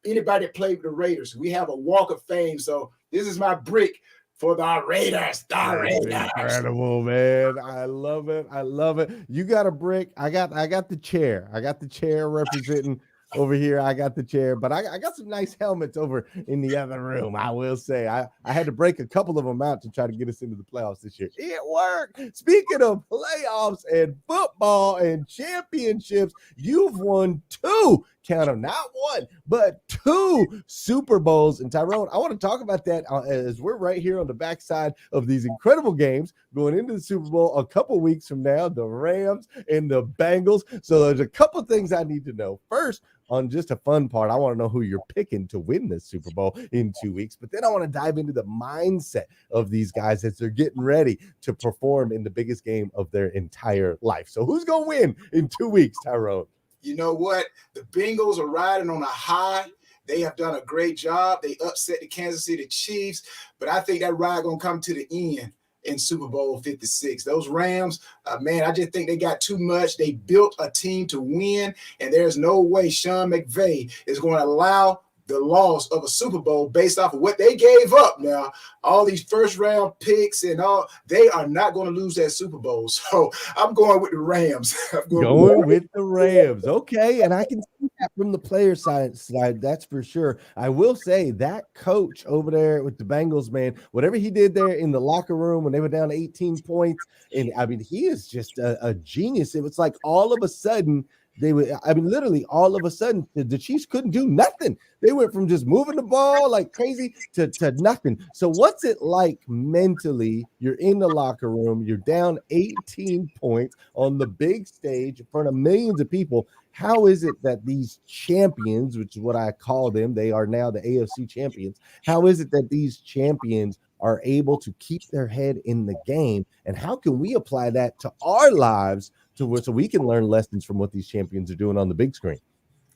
S9: Anybody that played with the Raiders, we have a walk of fame. So this is my brick for the Raiders.
S1: Incredible, man. I love it. You got a brick. I got the chair. I got the chair representing over here. I got the chair, but I got some nice helmets over in the other room. I will say I had to break a couple of them out to try to get us into the playoffs this year. It worked. Speaking of playoffs and football and championships, you've won 2 count them, not one, but 2 Super Bowls. And Tyrone, I want to talk about that as we're right here on the backside of these incredible games going into the Super Bowl a couple weeks from now, the Rams and the Bengals. So there's a couple things I need to know. First, on just a fun part, I want to know who you're picking to win this Super Bowl in 2 weeks. But then I want to dive into the mindset of these guys as they're getting ready to perform in the biggest game of their entire life. So who's going to win in 2 weeks, Tyrone?
S9: You know what? The Bengals are riding on a high. They have done a great job. They upset the Kansas City Chiefs, but I think that ride going to come to the end in Super Bowl 56. Those Rams, man, I just think they got too much. They built a team to win, and there's no way Sean McVay is going to allow the loss of a Super Bowl based off of what they gave up. Now, all these first-round picks and all, they are not going to lose that Super Bowl. So I'm going with the Rams.
S1: Going with the Rams. Okay, and I can see that from the player side, that's for sure. I will say that coach over there with the Bengals, man, whatever he did there in the locker room when they were down 18 points, and I mean, he is just a genius. It was like all of a sudden, literally all of a sudden, the Chiefs couldn't do nothing. They went from just moving the ball like crazy to nothing. So what's it like mentally? You're in the locker room, you're down 18 points on the big stage in front of millions of people. How is it that these champions, which is what I call them, they are now the AFC champions. How is it that these champions are able to keep their head in the game? And how can we apply that to our lives so we can learn lessons from what these champions are doing on the big screen?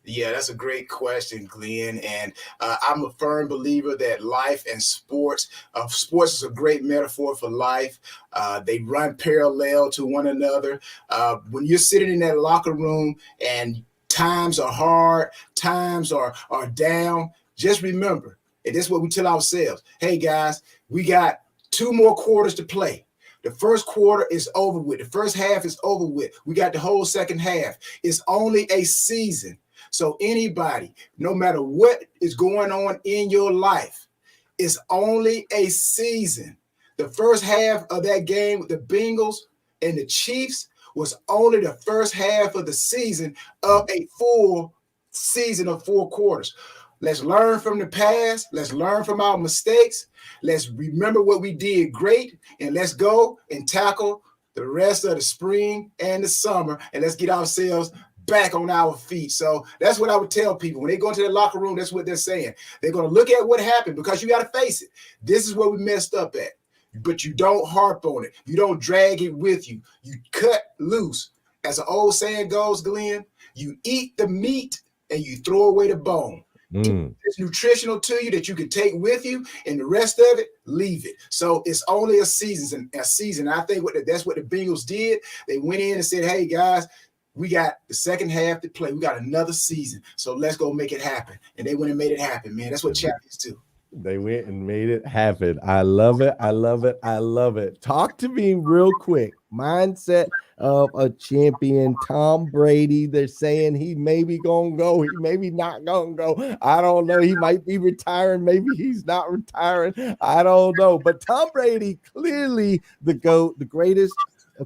S9: Yeah, that's a great question, Glenn. And I'm a firm believer that life and sports is a great metaphor for life. They run parallel to one another. When you're sitting in that locker room and times are hard, times are down, just remember, and this is what we tell ourselves, hey, guys, we got 2 more quarters to play. The first quarter is over with. The first half is over with. We got the whole second half. It's only a season. So anybody, no matter what is going on in your life, it's only a season. The first half of that game with the Bengals and the Chiefs was only the first half of the season of a full season of 4 quarters. Let's learn from the past. Let's learn from our mistakes. Let's remember what we did great, and let's go and tackle the rest of the spring and the summer, and let's get ourselves back on our feet. So that's what I would tell people. When they go into the locker room, that's what they're saying. They're going to look at what happened because you got to face it. This is where we messed up at. But you don't harp on it. You don't drag it with you. You cut loose. As an old saying goes, Glenn, you eat the meat and you throw away the bone. It's nutritional to you that you can take with you, and the rest of it, leave it. So it's only a season. I think that's what the Bengals did. They went in and said, hey, guys, we got the second half to play. We got another season. So let's go make it happen. And they went and made it happen, man. That's what champions do.
S1: They went and made it happen. I love it. I love it. I love it. Talk to me real quick. Mindset of a champion. Tom Brady, they're saying he may be going to go. He may be not going to go. I don't know. He might be retiring. Maybe he's not retiring. I don't know. But Tom Brady, clearly the GOAT, the greatest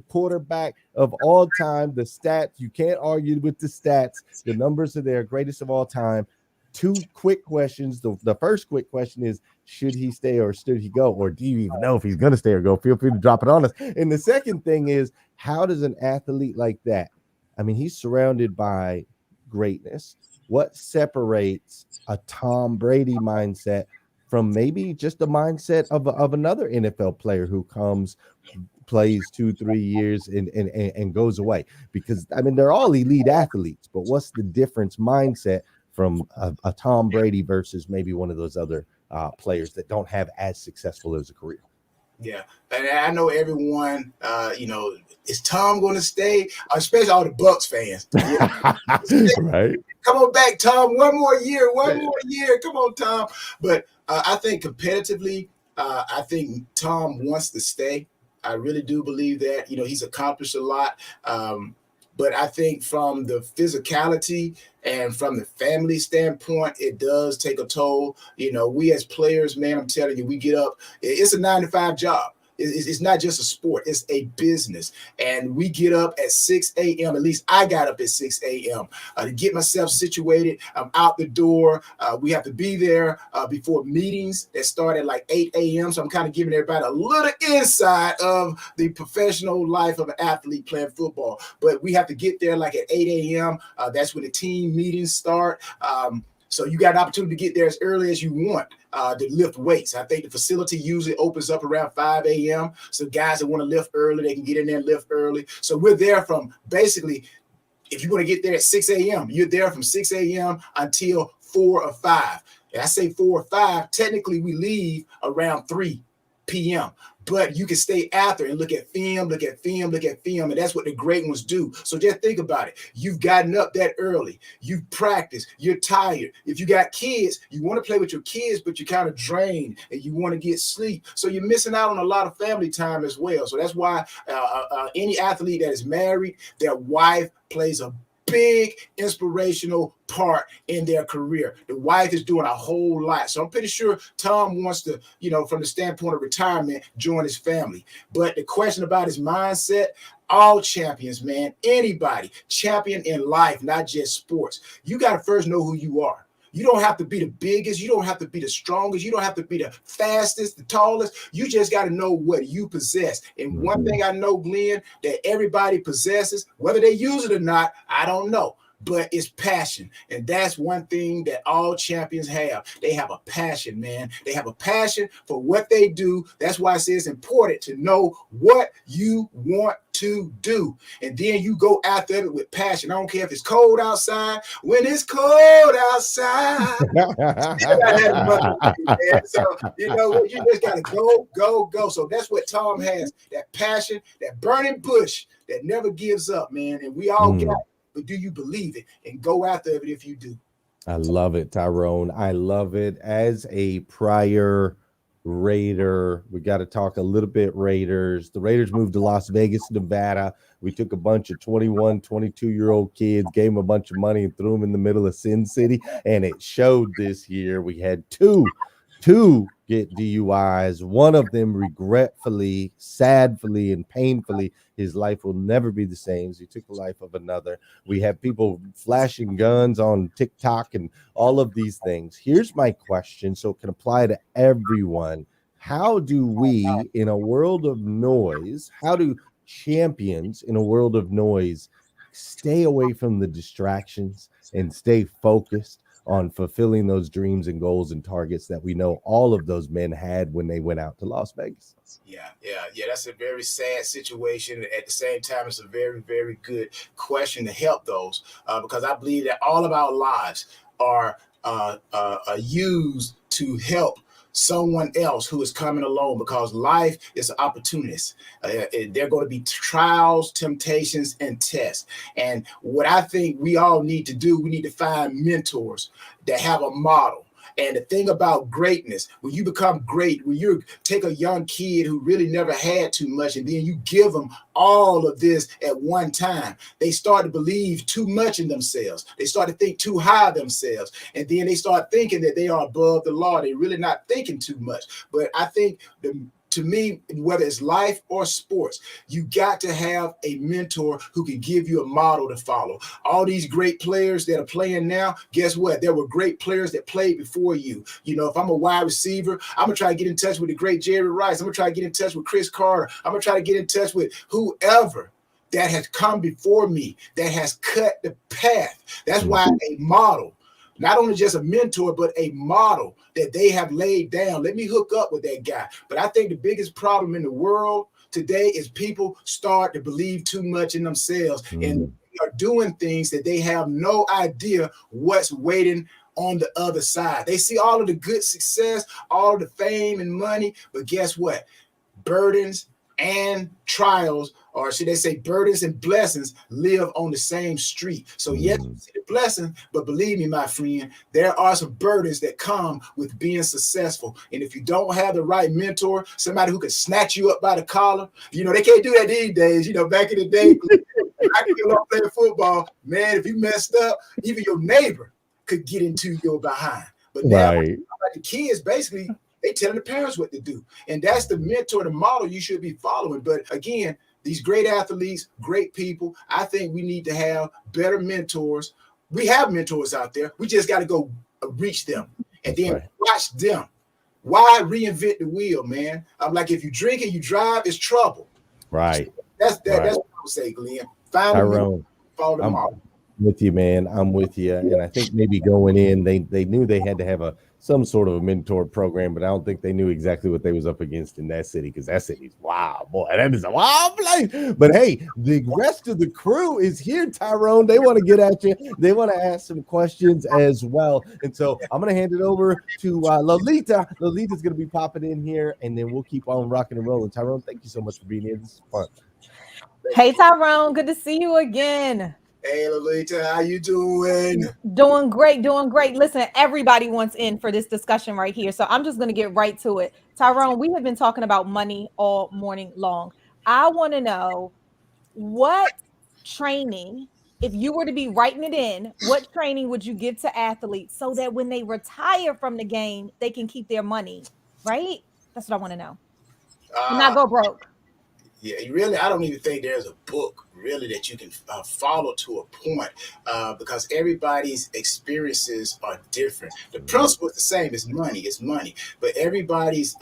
S1: quarterback of all time. The stats, you can't argue with the stats. The numbers are there. Greatest of all time. 2 quick questions. The first quick question is, should he stay or should he go? Or do you even know if he's going to stay or go? Feel free to drop it on us. And the second thing is, how does an athlete like that, I mean, he's surrounded by greatness. What separates a Tom Brady mindset from maybe just the mindset of another NFL player who comes, plays 2-3 years and goes away? Because, I mean, they're all elite athletes, but what's the difference mindset from a Tom Brady versus maybe one of those other players that don't have as successful as a career?
S9: Yeah, and I know everyone, is Tom going to stay? Especially all the Bucks fans.
S1: Right.
S9: Come on back, Tom. One more year. Come on, Tom. But I think competitively, I think Tom wants to stay. I really do believe that. He's accomplished a lot. But I think from the physicality and from the family standpoint, it does take a toll. We as players, man, I'm telling you, we get up. It's a 9-to-5 job. It's not just a sport, it's a business. And we get up at 6 a.m. At least I got up at 6 a.m. To get myself situated. I'm out the door. We have to be there before meetings that start at like 8 a.m. So I'm kind of giving everybody a little insight of the professional life of an athlete playing football. But we have to get there like at 8 a.m. That's when the team meetings start. So you got an opportunity to get there as early as you want to lift weights. I think the facility usually opens up around 5 a.m. So guys that want to lift early, they can get in there and lift early. So we're there from basically, if you want to get there at 6 a.m., you're there from 6 a.m. until 4 or 5. And I say 4 or 5, technically we leave around 3 p.m. But you can stay after and look at film, and that's what the great ones do. So just think about it. You've gotten up that early. You've practiced. You're tired. If you got kids, you want to play with your kids, but you're kind of drained and you want to get sleep. So you're missing out on a lot of family time as well. So that's why any athlete that is married, their wife plays a big inspirational part in their career. The wife is doing a whole lot. So I'm pretty sure Tom wants to, from the standpoint of retirement, join his family. But the question about his mindset, all champions, man, anybody, champion in life, not just sports. You got to first know who you are. You don't have to be the biggest. You don't have to be the strongest. You don't have to be the fastest, the tallest. You just got to know what you possess. And one thing I know, Glenn, that everybody possesses, whether they use it or not, I don't know. But it's passion. And that's one thing that all champions have. They have a passion, man. They have a passion for what they do. That's why I say it's important to know what you want to do. And then you go after it with passion. I don't care if it's cold outside. When it's cold outside. So, you just got to go. So that's what Tom has. That passion, that burning bush that never gives up, man. And we all got it. But do you believe it? And go after it if you do.
S1: I love it, Tyrone. I love it. As a prior Raider, we got to talk a little bit Raiders. The Raiders moved to Las Vegas, Nevada. We took a bunch of 21, 22-year-old kids, gave them a bunch of money and threw them in the middle of Sin City. And it showed this year. We had two get DUIs. One of them regretfully, sadly, and painfully, his life will never be the same. He took the life of another. We have people flashing guns on TikTok and all of these things. Here's my question, so it can apply to everyone. How do we, in a world of noise, how do champions in a world of noise stay away from the distractions and stay focused on fulfilling those dreams and goals and targets that we know all of those men had when they went out to Las Vegas?
S9: Yeah. That's a very sad situation. At the same time, it's a very, very good question to help those because I believe that all of our lives are used to help someone else who is coming along, because life is an opportunist. There are going to be trials, temptations, and tests. And what I think we all need to do, we need to find mentors that have a model. And the thing about greatness, when you become great, when you take a young kid who really never had too much and then you give them all of this at one time, they start to believe too much in themselves. They start to think too high of themselves. And then they start thinking that they are above the law. They're really not thinking too much. But I think to me, whether it's life or sports, you got to have a mentor who can give you a model to follow. All these great players that are playing now, guess what? There were great players that played before you. If I'm a wide receiver, I'm going to try to get in touch with the great Jerry Rice. I'm going to try to get in touch with Chris Carter. I'm going to try to get in touch with whoever that has come before me, that has cut the path. That's why a model, not only just a mentor, but a model that they have laid down. Let me hook up with that guy. But I think the biggest problem in the world today is people start to believe too much in themselves and they are doing things that they have no idea what's waiting on the other side. They see all of the good success, all of the fame and money, but guess what? Burdens and trials, or should they say burdens and blessings, live on the same street. So yes, you see the blessing, but believe me, my friend, there are some burdens that come with being successful. And if you don't have the right mentor, somebody who can snatch you up by the collar, they can't do that these days. Back in the day, I could go out playing football, man. If you messed up, even your neighbor could get into your behind. But now, like the kids, basically, They telling the parents what to do. And that's the mentor, the model you should be following. But again, these great athletes, great people, I think we need to have better mentors. We have mentors out there. We just got to go reach them and then watch them. Why reinvent the wheel, man? I'm like, if you drink and you drive, it's trouble.
S1: Right.
S9: That's what I would say, Glenn.
S1: Tyrone,
S9: follow the model.
S1: With you, man. I'm with you. And I think maybe going in, they knew they had to have some sort of a mentor program, but I don't think they knew exactly what they was up against in that city, because that city's wild, boy. That is a wild place. But hey, the rest of the crew is here, Tyrone. They want to get at you. They want to ask some questions as well. And so I'm going to hand it over to Lolita. Lolita's going to be popping in here, and then we'll keep on rocking and rolling. Tyrone, thank you so much for being here. This is fun.
S3: Hey, Tyrone. Good to see you again.
S9: Hey, Lolita, how you doing?
S3: Doing great, doing great. Listen, everybody wants in for this discussion right here, so I'm just going to get right to it. Tyrone, we have been talking about money all morning long. I want to know what training, if you were to be writing it in, what training would you give to athletes so that when they retire from the game, they can keep their money, right? That's what I want to know. And not go broke.
S9: Yeah, really, I don't even think there's a book really that you can follow to a point because everybody's experiences are different. The principle is the same. It's money, but everybody's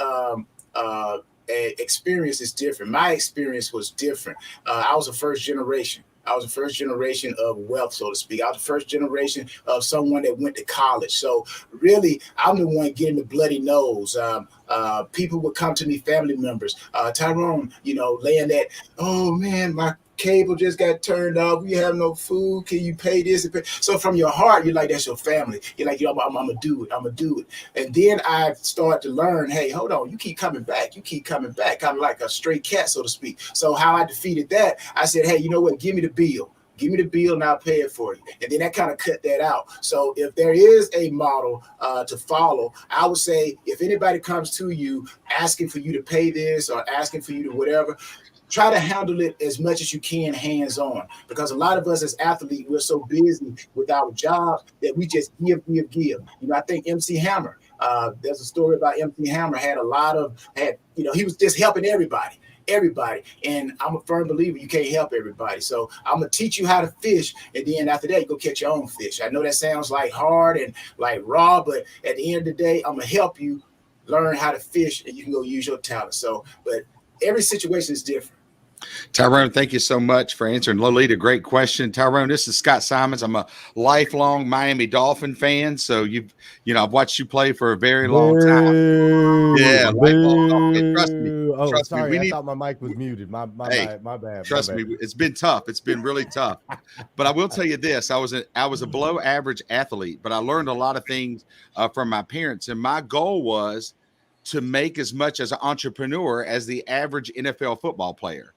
S9: experience is different. My experience was different. I was a first generation of wealth, so to speak. I was the first generation of someone that went to college. So really, I'm the one getting the bloody nose. People would come to me, family members, Tyrone, laying that, oh man, my cable just got turned off. We have no food. Can you pay this? So from your heart, you're like, that's your family. You're like, I'm gonna do it. I'm gonna do it. And then I start to learn, hey, hold on, you keep coming back, kind of like a stray cat, so to speak. So how I defeated that, I said, hey, you know what? Give me the bill and I'll pay it for you. And then that kind of cut that out. So if there is a model to follow, I would say if anybody comes to you asking for you to pay this or asking for you to whatever, try to handle it as much as you can hands-on, because a lot of us as athletes, we're so busy with our jobs that we just give. I think MC Hammer, there's a story about MC Hammer he was just helping everybody. And I'm a firm believer you can't help everybody. So I'm going to teach you how to fish. And then after that, you go catch your own fish. I know that sounds like hard and like raw, but at the end of the day, I'm going to help you learn how to fish and you can go use your talent. So, but every situation is different.
S4: Tyrone, thank you so much for answering. Lolita, great question. Tyrone, this is Scott Simons. I'm a lifelong Miami Dolphin fan. So I've watched you play for a very long time. Yeah, lifelong Dolphin. Trust me.
S1: Oh, sorry. I thought my mic was muted. My bad.
S4: Trust me, it's been tough. It's been really tough. But I will tell you this: I was a below average athlete, but I learned a lot of things from my parents, and my goal was to make as much as an entrepreneur as the average NFL football player.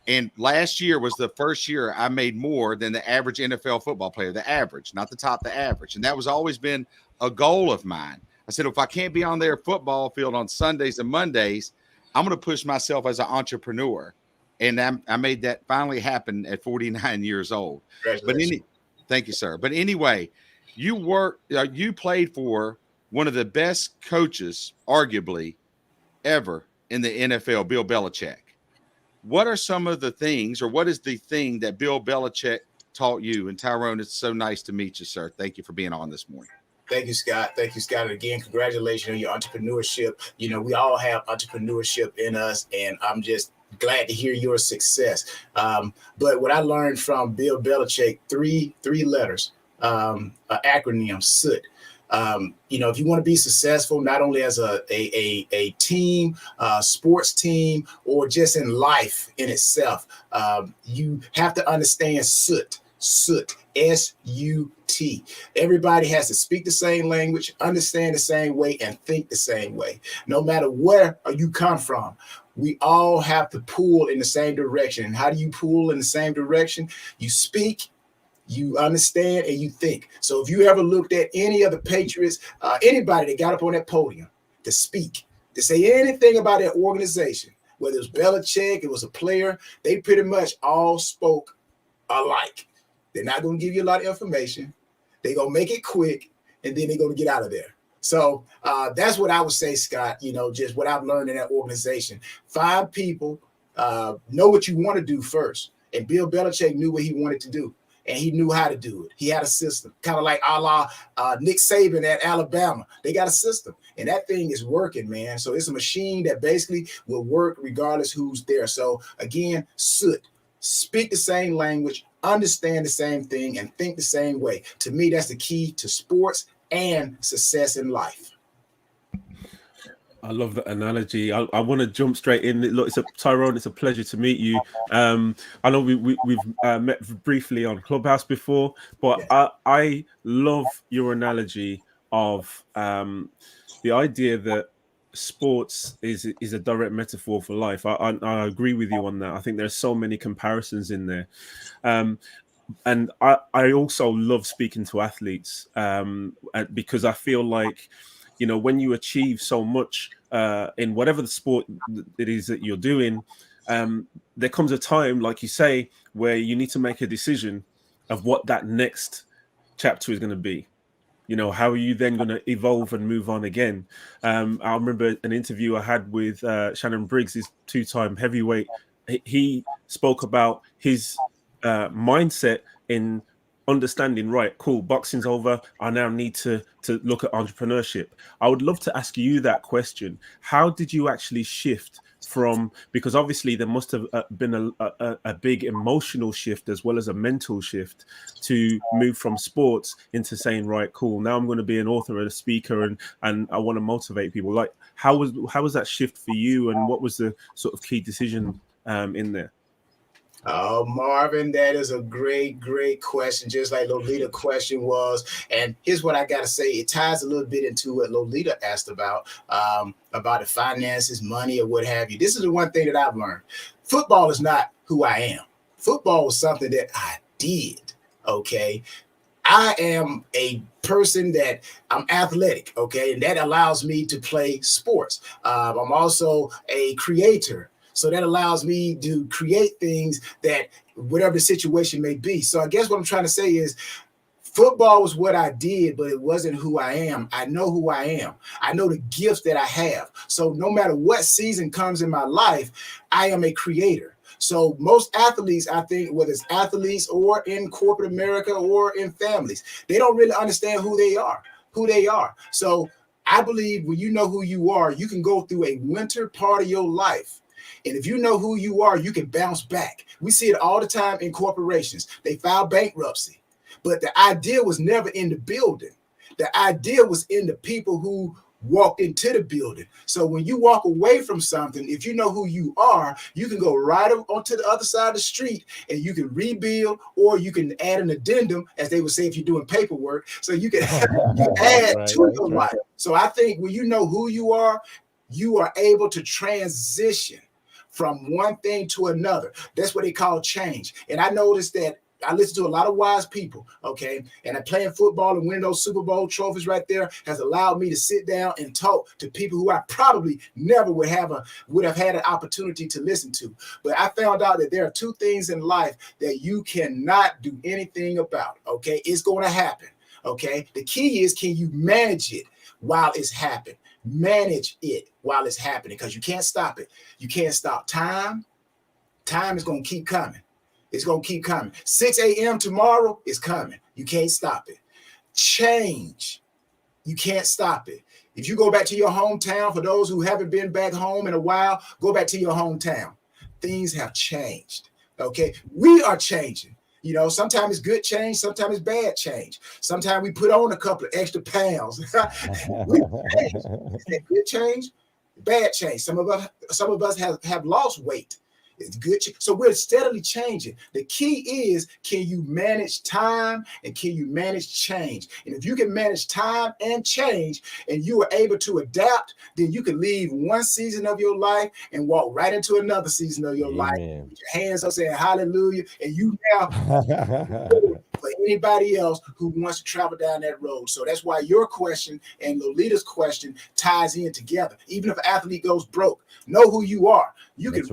S4: And last year was the first year I made more than the average NFL football player, the average, not the top, the average. And that was always been a goal of mine. I said, if I can't be on their football field on Sundays and Mondays, I'm going to push myself as an entrepreneur. And I made that finally happen at 49 years old. Thank you, sir. But anyway, you played for one of the best coaches, arguably, ever in the NFL, Bill Belichick. What are some of the things, or what is the thing that Bill Belichick taught you? And Tyrone, it's so nice to meet you, sir. Thank you for being on this morning.
S9: Thank you, Scott. And again, congratulations on your entrepreneurship. We all have entrepreneurship in us, and I'm just glad to hear your success. But what I learned from Bill Belichick, three letters, an acronym, SOOT. If you want to be successful, not only as a team, sports team, or just in life in itself, you have to understand SOOT, S-U-T. Everybody has to speak the same language, understand the same way, and think the same way. No matter where you come from, we all have to pull in the same direction. And how do you pull in the same direction? You speak, you understand, and you think. So if you ever looked at any of the Patriots, anybody that got up on that podium to speak, to say anything about that organization, whether it was Belichick, it was a player, they pretty much all spoke alike. They're not going to give you a lot of information. They're going to make it quick, and then they're going to get out of there. So that's what I would say, Scott, just what I've learned in that organization. 5 people, know what you want to do first. And Bill Belichick knew what he wanted to do, and he knew how to do it. He had a system, kind of like a la Nick Saban at Alabama. They got a system, and that thing is working, man. So it's a machine that basically will work regardless who's there. So again, speak the same language, understand the same thing, and think the same way. To me, that's the key to sports and success in life.
S5: I love that analogy. I want to jump straight in. Look, Tyrone, it's a pleasure to meet you. I know we've met briefly on Clubhouse before, but I love your analogy of the idea that sports is a direct metaphor for life. I agree with you on that. I think there's so many comparisons in there. And I also love speaking to athletes because I feel like, when you achieve so much in whatever the sport it is that you're doing, there comes a time, like you say, where you need to make a decision of what that next chapter is going to be. How are you then going to evolve and move on again? I remember an interview I had with Shannon Briggs, his 2-time heavyweight. He spoke about his mindset in understanding, right, cool, boxing's over, I now need to look at entrepreneurship. I would love to ask you that question. How did you actually shift from, because obviously there must have been a big emotional shift as well as a mental shift to move from sports into saying, right, cool, now I'm going to be an author and a speaker and I want to motivate people. Like, how was that shift for you, and what was the sort of key decision in there?
S9: Oh, Marvin, that is a great, great question, just like Lolita's question was. And here's what I got to say. It ties a little bit into what Lolita asked about the finances, money, or what have you. This is the one thing that I've learned. Football is not who I am. Football was something that I did, okay? I am a person that I'm athletic, okay? And that allows me to play sports. I'm also a creator. So that allows me to create things that whatever the situation may be. So I guess what I'm trying to say is football was what I did, but it wasn't who I am. I know who I am. I know the gifts that I have. So no matter what season comes in my life, I am a creator. So most athletes, I think, whether it's athletes or in corporate America or in families, they don't really understand who they are. So I believe when you know who you are, you can go through a winter part of your life. And if you know who you are, you can bounce back. We see it all the time in corporations. They file bankruptcy, but the idea was never in the building. The idea was in the people who walked into the building. So when you walk away from something, if you know who you are, you can go right onto the other side of the street and you can rebuild, or you can add an addendum, as they would say if you're doing paperwork. So you can add to your life. So I think when you know who you are able to transition from one thing to another. That's what they call change. And I noticed that I listen to a lot of wise people, okay? And playing football and winning those Super Bowl trophies right there has allowed me to sit down and talk to people who I probably never would have had an opportunity to listen to. But I found out that there are 2 things in life that you cannot do anything about, okay? It's going to happen, okay? The key is, can you manage it while it's happening? Manage it while it's happening, because you can't stop it. You can't stop time. Time is going to keep coming. It's going to keep coming. 6 a.m. tomorrow is coming. You can't stop it. Change. You can't stop it. If you go back to your hometown, for those who haven't been back home in a while, go back to your hometown. Things have changed. Okay. We are changing. Sometimes it's good change, sometimes it's bad change. Sometimes we put on a couple of extra pounds. Good change, bad change. Some of us have lost weight. It's good. So we're steadily changing. The key is, can you manage time and can you manage change? And if you can manage time and change and you are able to adapt, then you can leave one season of your life and walk right into another season of your life. With your hands up saying hallelujah. And you now for anybody else who wants to travel down that road. So that's why your question and Lolita's question ties in together. Even if an athlete goes broke, know who you are. You can,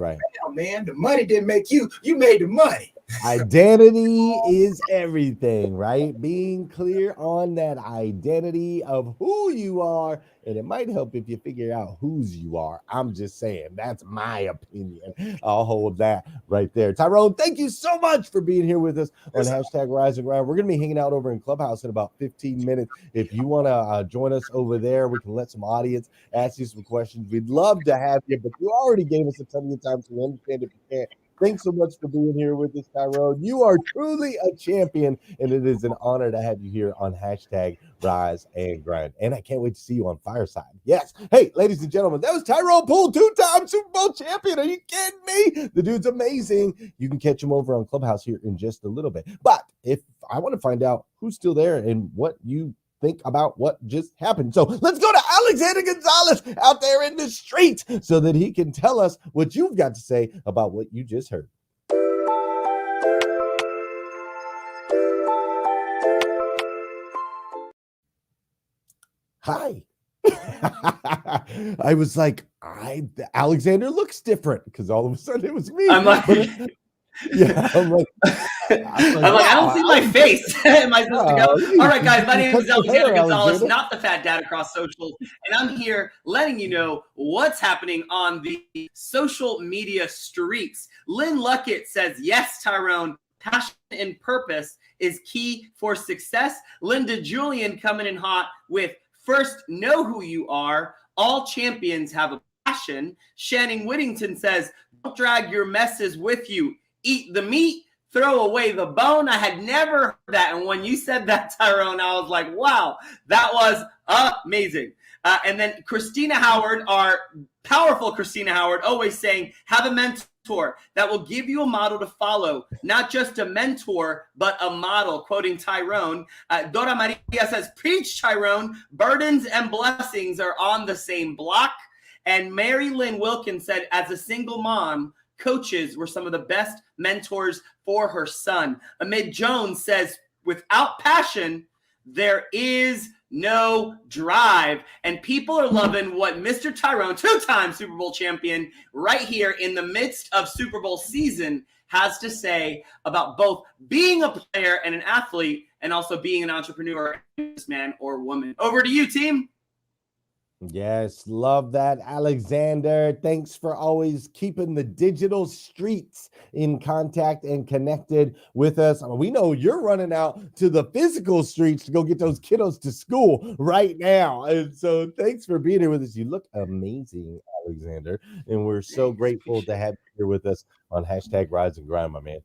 S9: man, the money didn't make you. You made the money.
S1: Identity is everything, right? Being clear on that identity of who you are, and it might help if you figure out whose you are. I'm just saying, that's my opinion. I'll hold that right there. Tyrone, thank you so much for being here with us on hashtag Rise and Grind. We're going to be hanging out over in Clubhouse in about 15 minutes. If you want to join us over there, we can let some audience ask you some questions. We'd love to have you, but you already gave us a ton of your time, so we understand if you can't. Thanks so much for being here with us, Tyrone. You are truly a champion, and it is an honor to have you here on hashtag Rise and Grind. And I can't wait to see you on Fireside. Yes. Hey, ladies and gentlemen, that was Tyrone Poole, 2-time Super Bowl champion. Are you kidding me? The dude's amazing. You can catch him over on Clubhouse here in just a little bit. But if I want to find out who's still there and what you think about what just happened. So let's go to Alexander Gonzalez out there in the street so that he can tell us what you've got to say about what you just heard. Hi. I was like, Alexander looks different because all of a sudden it was me.
S10: I'm like,
S1: I'm like,
S10: I don't see my face. Am I supposed to go? All right, guys, my name is Alexander Gonzalez, not the fat dad across socials, and I'm here letting you know what's happening on the social media streets. Lynn Luckett says, yes, Tyrone, passion and purpose is key for success. Linda Julian coming in hot with first, know who you are. All champions have a passion. Shannon Whittington says, don't drag your messes with you. Eat the meat, throw away the bone. I had never heard that. And when you said that, Tyrone, I was like, wow, that was amazing. And then Christina Howard, our powerful Christina Howard, always saying, have a mentor that will give you a model to follow, not just a mentor, but a model, quoting Tyrone. Dora Maria says, preach, Tyrone. Burdens and blessings are on the same block. And Mary Lynn Wilkins said, as a single mom, coaches were some of the best mentors for her son. Amid Jones says, without passion, there is no drive. And people are loving what Mr. Tyrone, 2-time Super Bowl champion, right here in the midst of Super Bowl season, has to say about both being a player and an athlete and also being an entrepreneur, man or woman. Over to you, team.
S1: Yes, love that, Alexander. Thanks for always keeping the digital streets in contact and connected with us. We know you're running out to the physical streets to go get those kiddos to school right now. And so thanks for being here with us. You look amazing, Alexander. And we're so grateful to have you here with us on hashtag Rise and Grind, my man.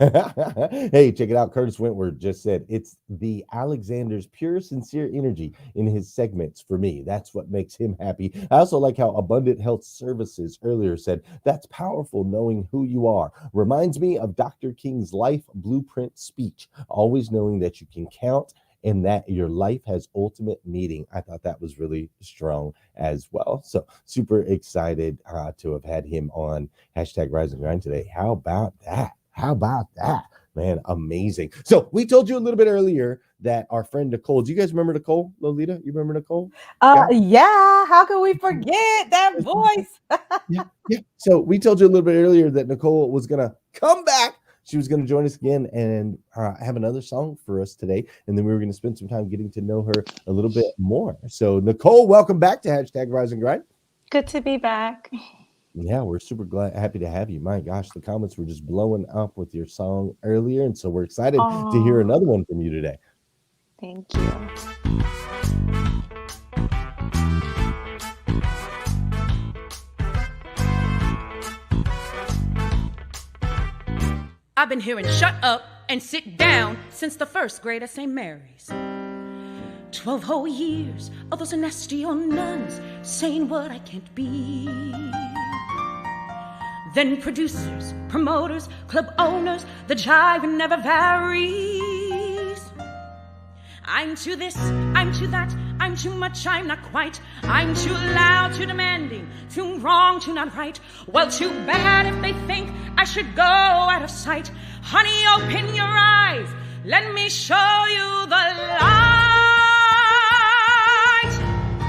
S1: Hey, check it out. Curtis Wentworth just said it's the Alexander's pure, sincere energy in his segments for me. That's what makes him happy. I also like how Abundant Health Services earlier said that's powerful knowing who you are. Reminds me of Dr. King's life blueprint speech, always knowing that you can count and that your life has ultimate meaning. I thought that was really strong as well. So super excited to have had him on hashtag Rise and Grind today. How about that? How about that, man? Amazing. So we told you a little bit earlier that our friend Nicole, do you guys remember Nicole? Lolita, you remember Nicole?
S3: Yeah. How can we forget that voice?
S1: Yeah. So we told you a little bit earlier that Nicole was going to come back. She was going to join us again and have another song for us today. And then we were going to spend some time getting to know her a little bit more. So Nicole, welcome back to hashtag Rise and Grind.
S7: Good to be back.
S1: Yeah, we're super happy to have you. My gosh, the comments were just blowing up with your song earlier. And so we're excited to hear another one from you today.
S7: Thank you.
S11: I've been hearing shut up and sit down since the first grade at St. Mary's. 12 whole years of those nasty old nuns saying what I can't be. Then producers, promoters, club owners, the jive never varies. I'm too this, I'm too that, I'm too much, I'm not quite. I'm too loud, too demanding, too wrong, too not right. Well, too bad if they think I should go out of sight. Honey, open your eyes, let me show you the light.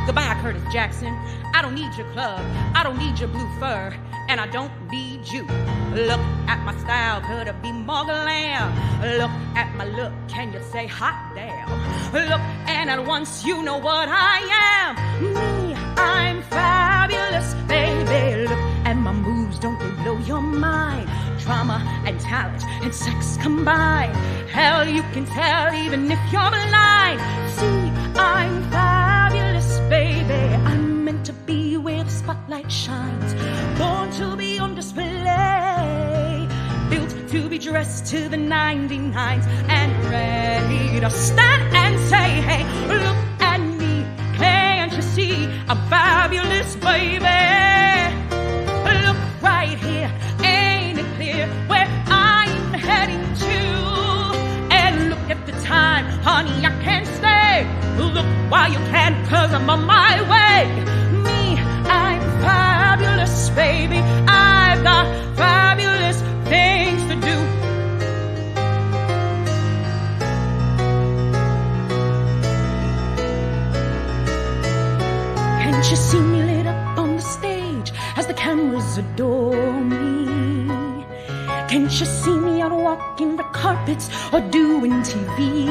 S11: Goodbye, Curtis Jackson. I don't need your club, I don't need your blue fur. and I don't need you. Look at my style, could it be more glam? Look at my look, can you say hot damn? Look, and at once you know what I am. Me, I'm fabulous, baby. Look at my moves, don't they blow your mind? Drama and talent and sex combined. Hell, you can tell even if you're blind. See, I'm fabulous, baby. I'm meant to be where the spotlight shines. Born to be on display. Built to be dressed to the 99s. And ready to stand and say, hey, look at me. Can't you see I'm fabulous, baby? Look right here. Ain't it clear where I'm heading to? And look at the time, honey, I can't stay. Look while you can, cause I'm on my way. Me, I'm fabulous, baby. I've got fabulous things to do. Can't you see me lit up on the stage as the cameras adore me? Can't you see me out walking the carpets or doing TV?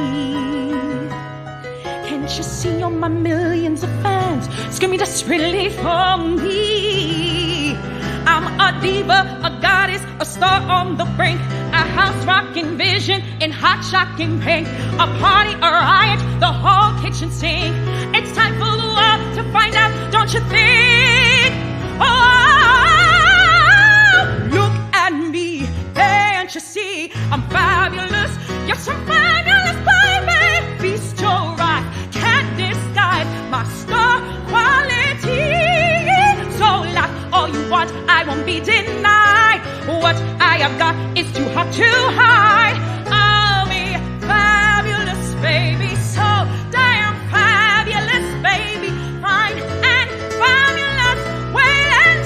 S11: Can't you see all my millions of fans screaming desperately for me? I'm a diva, a goddess, a star on the brink, a house rocking vision in hot shocking pink, a party, a riot, the whole kitchen sink. It's time for the world to find out, don't you think? Oh, look at me, can't you see I'm fabulous? Yes, I'm fabulous, baby. Feast your eye, can't disguise my star quality. So laugh all you want, I won't be denied. What I have got is too hot to hide. I'll be fabulous, baby. So damn fabulous, baby. Fine and fabulous. Wait and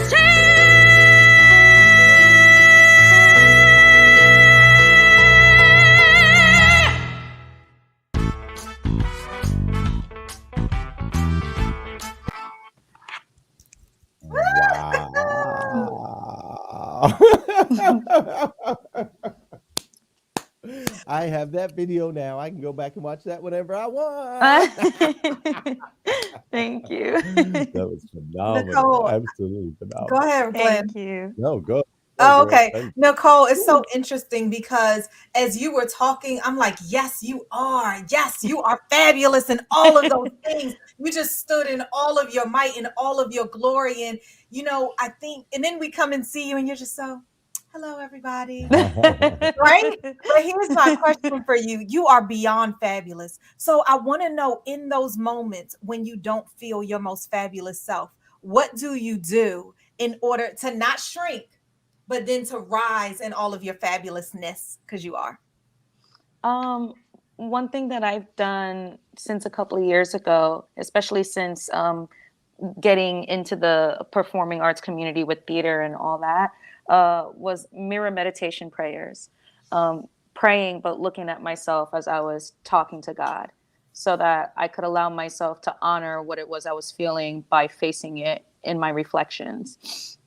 S1: I have that video now. I can go back and watch that whenever I want.
S7: Thank you.
S1: That was phenomenal.
S3: Nicole,
S1: absolutely phenomenal.
S3: Go ahead, Glenn.
S7: Thank you.
S1: No, go.
S3: Oh,
S1: girl.
S3: okay.
S1: Thank you.
S3: Nicole, it's so interesting because as you were talking, I'm like, yes, you are. Yes, you are fabulous in all of those things. You just stood in all of your might and all of your glory. And, you know, I think, and then we come and see you and you're just so, hello, everybody. Right? But here's my question for you. You are beyond fabulous. So I want to know, in those moments when you don't feel your most fabulous self, what do you do in order to not shrink, but then to rise in all of your fabulousness, because you are?
S7: One thing that I've done since a couple of years ago, especially since getting into the performing arts community with theater and all that, was mirror meditation prayers. Praying, but looking at myself as I was talking to God, so that I could allow myself to honor what it was I was feeling by facing it in my reflections.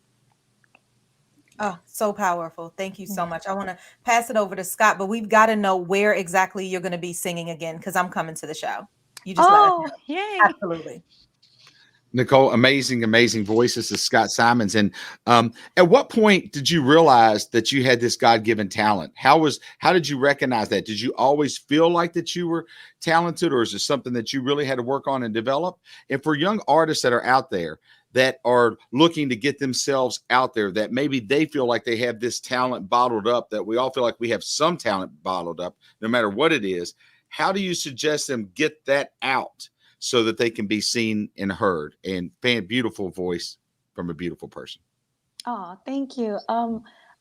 S3: Oh, so powerful. Thank you so much. I want to pass it over to Scott, but we've got to know where exactly you're going to be singing again, because I'm coming to the show. You just let us know.
S7: Yay.
S3: Absolutely.
S4: Nicole, amazing voice. This is Scott Simons. And at what point did you realize that you had this God-given talent? How did you recognize that? Did you always feel like that you were talented, or is it something that you really had to work on and develop? And for young artists that are out there that are looking to get themselves out there, that maybe they feel like they have this talent bottled up, that we all feel like we have some talent bottled up, no matter what it is, how do you suggest them get that out so that they can be seen and heard? And beautiful voice from a beautiful person.
S7: Oh, thank you.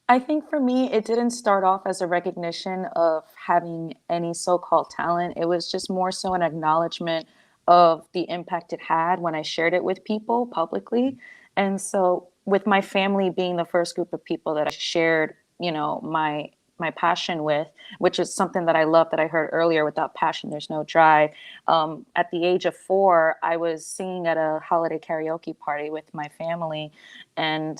S7: I think for me, it didn't start off as a recognition of having any so-called talent. It was just more so an acknowledgement of the impact it had when I shared it with people publicly. And so with my family being the first group of people that I shared, you know, my passion with, which is something that I love, that I heard earlier, without passion, there's no drive. At the age of 4, I was singing at a holiday karaoke party with my family. And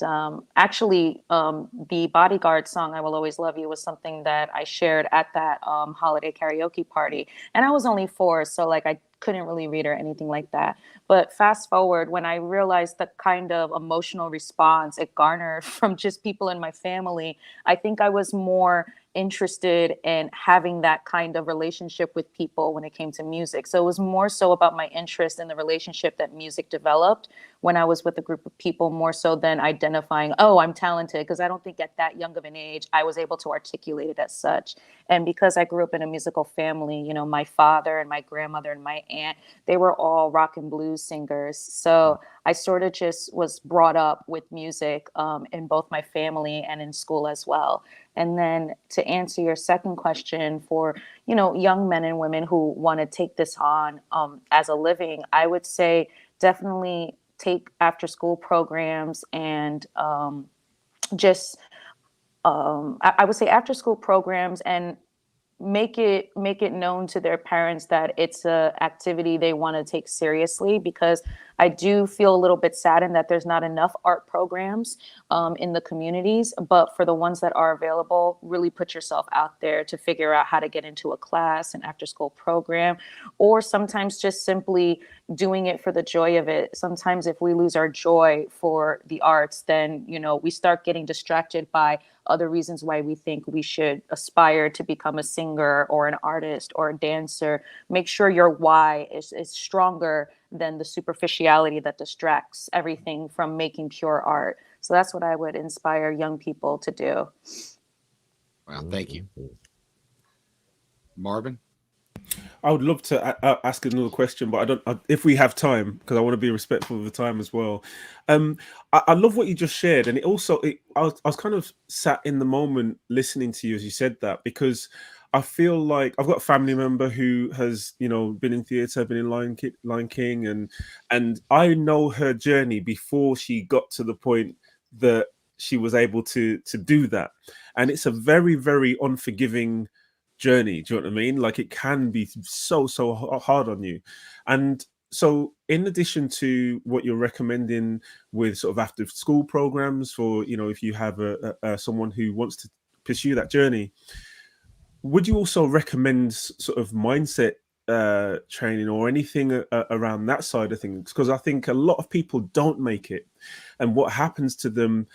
S7: actually, the Bodyguard song, I Will Always Love You, was something that I shared at that holiday karaoke party. And I was only 4, so like I couldn't really read or anything like that. But fast forward, when I realized the kind of emotional response it garnered from just people in my family, I think I was more interested in having that kind of relationship with people when it came to music. So it was more so about my interest in the relationship that music developed when I was with a group of people, more so than identifying, oh, I'm talented, because I don't think at that young of an age I was able to articulate it as such. And because I grew up in a musical family, you know, my father and my grandmother and my aunt, they were all rock and blues singers. So I sort of just was brought up with music in both my family and in school as well. And then to answer your second question, for, you know, young men and women who want to take this on as a living, I would say definitely take after school programs and I would say after school programs, and make it known to their parents that it's a activity they want to take seriously, because I do feel a little bit saddened that there's not enough art programs in the communities. But for the ones that are available, really put yourself out there to figure out how to get into a class, an after school program, or sometimes just simply doing it for the joy of it. Sometimes if we lose our joy for the arts, then, you know, we start getting distracted by other reasons why we think we should aspire to become a singer or an artist or a dancer. Make sure your why is stronger than the superficiality that distracts everything from making pure art. So that's what I would inspire young people to do.
S4: Wow, thank you. Marvin?
S5: I would love to ask another question, but I don't. If we have time, because I want to be respectful of the time as well. I love what you just shared, and I was kind of sat in the moment listening to you as you said that, because I feel like I've got a family member who has, you know, been in theatre, been in Lion King, and I know her journey before she got to the point that she was able to do that, and it's a very, very unforgiving journey. Do you know what I mean? Like, it can be so hard on you. And so in addition to what you're recommending with sort of after school programs for, you know, if you have someone who wants to pursue that journey, would you also recommend sort of mindset training or anything around that side of things? Because I think a lot of people don't make it, and what happens to them,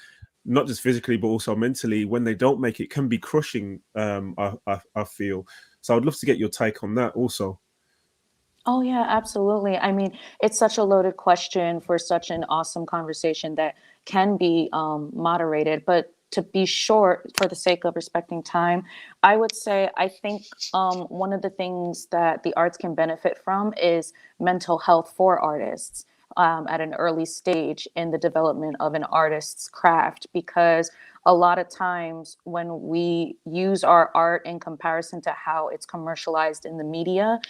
S5: not just physically, but also mentally, when they don't make it, can be crushing, I feel. So I'd love to get your take on that also.
S7: Oh, yeah, absolutely. I mean, it's such a loaded question for such an awesome conversation that can be moderated. But to be short, for the sake of respecting time, I would say I think one of the things that the arts can benefit from is mental health for artists. At an early stage in the development of an artist's craft, because a lot of times when we use our art in comparison to how it's commercialized in the media,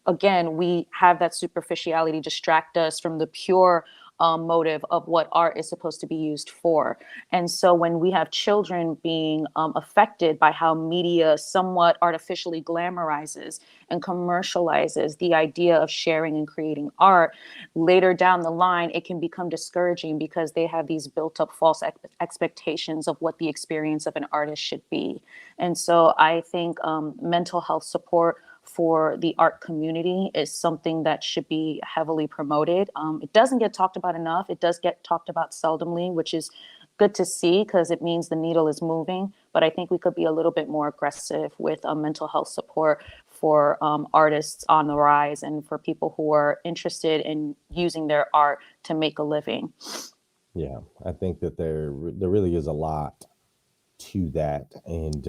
S7: again, we have that superficiality distract us from the pure motive of what art is supposed to be used for. And so when we have children being affected by how media somewhat artificially glamorizes and commercializes the idea of sharing and creating art, later down the line, it can become discouraging because they have these built up false expectations of what the experience of an artist should be. And so I think mental health support for the art community is something that should be heavily promoted. It doesn't get talked about enough. It does get talked about seldomly, which is good to see because it means the needle is moving. But I think we could be a little bit more aggressive with mental health support for artists on the rise and for people who are interested in using their art to make a living.
S1: Yeah, I think that there really is a lot to that, and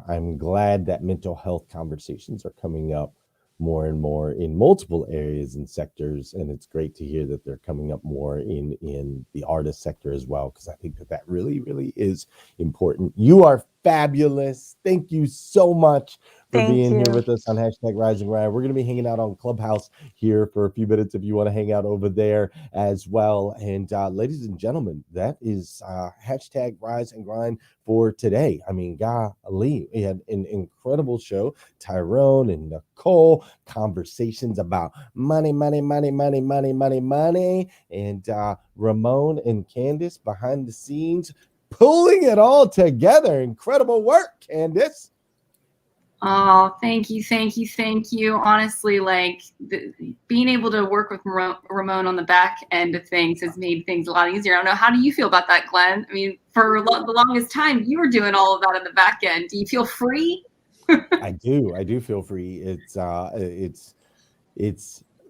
S1: I'm glad that mental health conversations are coming up more and more in multiple areas and sectors, and it's great to hear that they're coming up more in the artist sector as well, because I think that really is important. You are fabulous. Thank you so much for
S7: Thank
S1: being
S7: you.
S1: here with us on hashtag Rise and Grind. We're going to be hanging out on Clubhouse here for a few minutes if you want to hang out over there as well. And ladies and gentlemen, that is hashtag Rise and Grind for today. I mean, golly, we had an incredible show. Tyrone and Nicole, conversations about money, and Ramon and Candice behind the scenes, pulling it all together. Incredible work, Candice.
S12: Oh, thank you. Honestly, like being able to work with Ramon on the back end of things has made things a lot easier. I don't know. How do you feel about that, Glenn? I mean, for the longest time, you were doing all of that on the back end. Do you feel free?
S1: I do feel free. It's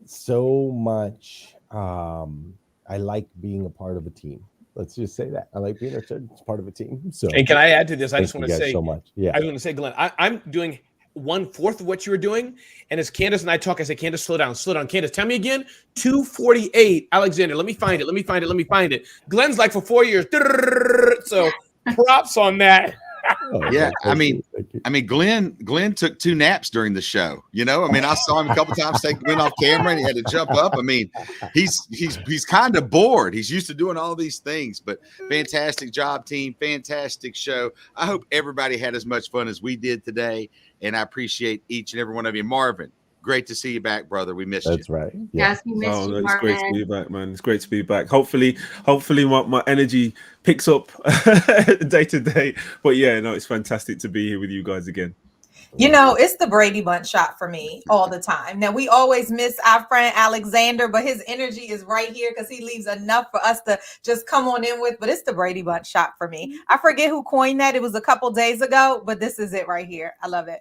S1: so much. I like being a part of a team. Let's just say that I like being a part of a team. So,
S6: and can I add to this? I just want to say
S1: so much. Yeah,
S6: I was going to say, Glenn, I'm doing 1/4 of what you were doing, and as Candice and I talk, I say, Candice, slow down. Candice, tell me again. 248. Alexander, let me find it. Glenn's like for 4 years. So props on that.
S1: Oh,
S4: yeah, I mean, Glenn took 2 naps during the show. You know, I mean, I saw him a couple times take Glenn off camera, and he had to jump up. I mean, he's kind of bored. He's used to doing all these things, but fantastic job, team. Fantastic show. I hope everybody had as much fun as we did today, and I appreciate each and every one of you. Marvin, great to see you back, brother. We missed you.
S1: That's right.
S12: Yeah. Yes, we missed you,
S5: it's
S12: Marvin.
S5: great to be back, man. It's great to be back. Hopefully my energy picks up day to day. But yeah, no, it's fantastic to be here with you guys again.
S3: You know, it's the Brady Bunch shot for me all the time. Now, we always miss our friend Alexander, but his energy is right here because he leaves enough for us to just come on in with. But it's the Brady Bunch shot for me. I forget who coined that. It was a couple days ago, but this is it right here. I love it.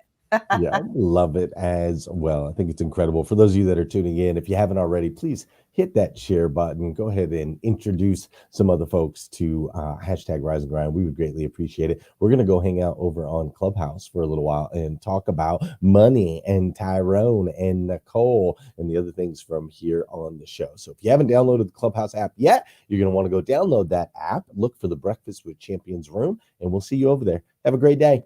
S1: Yeah, love it as well. I think it's incredible. For those of you that are tuning in, if you haven't already, please hit that share button. Go ahead and introduce some other folks to hashtag Rise and Grind. We would greatly appreciate it. We're going to go hang out over on Clubhouse for a little while and talk about money and Tyrone and Nicole and the other things from here on the show. So if you haven't downloaded the Clubhouse app yet, you're going to want to go download that app, look for the Breakfast with Champions room, and we'll see you over there. Have a great day.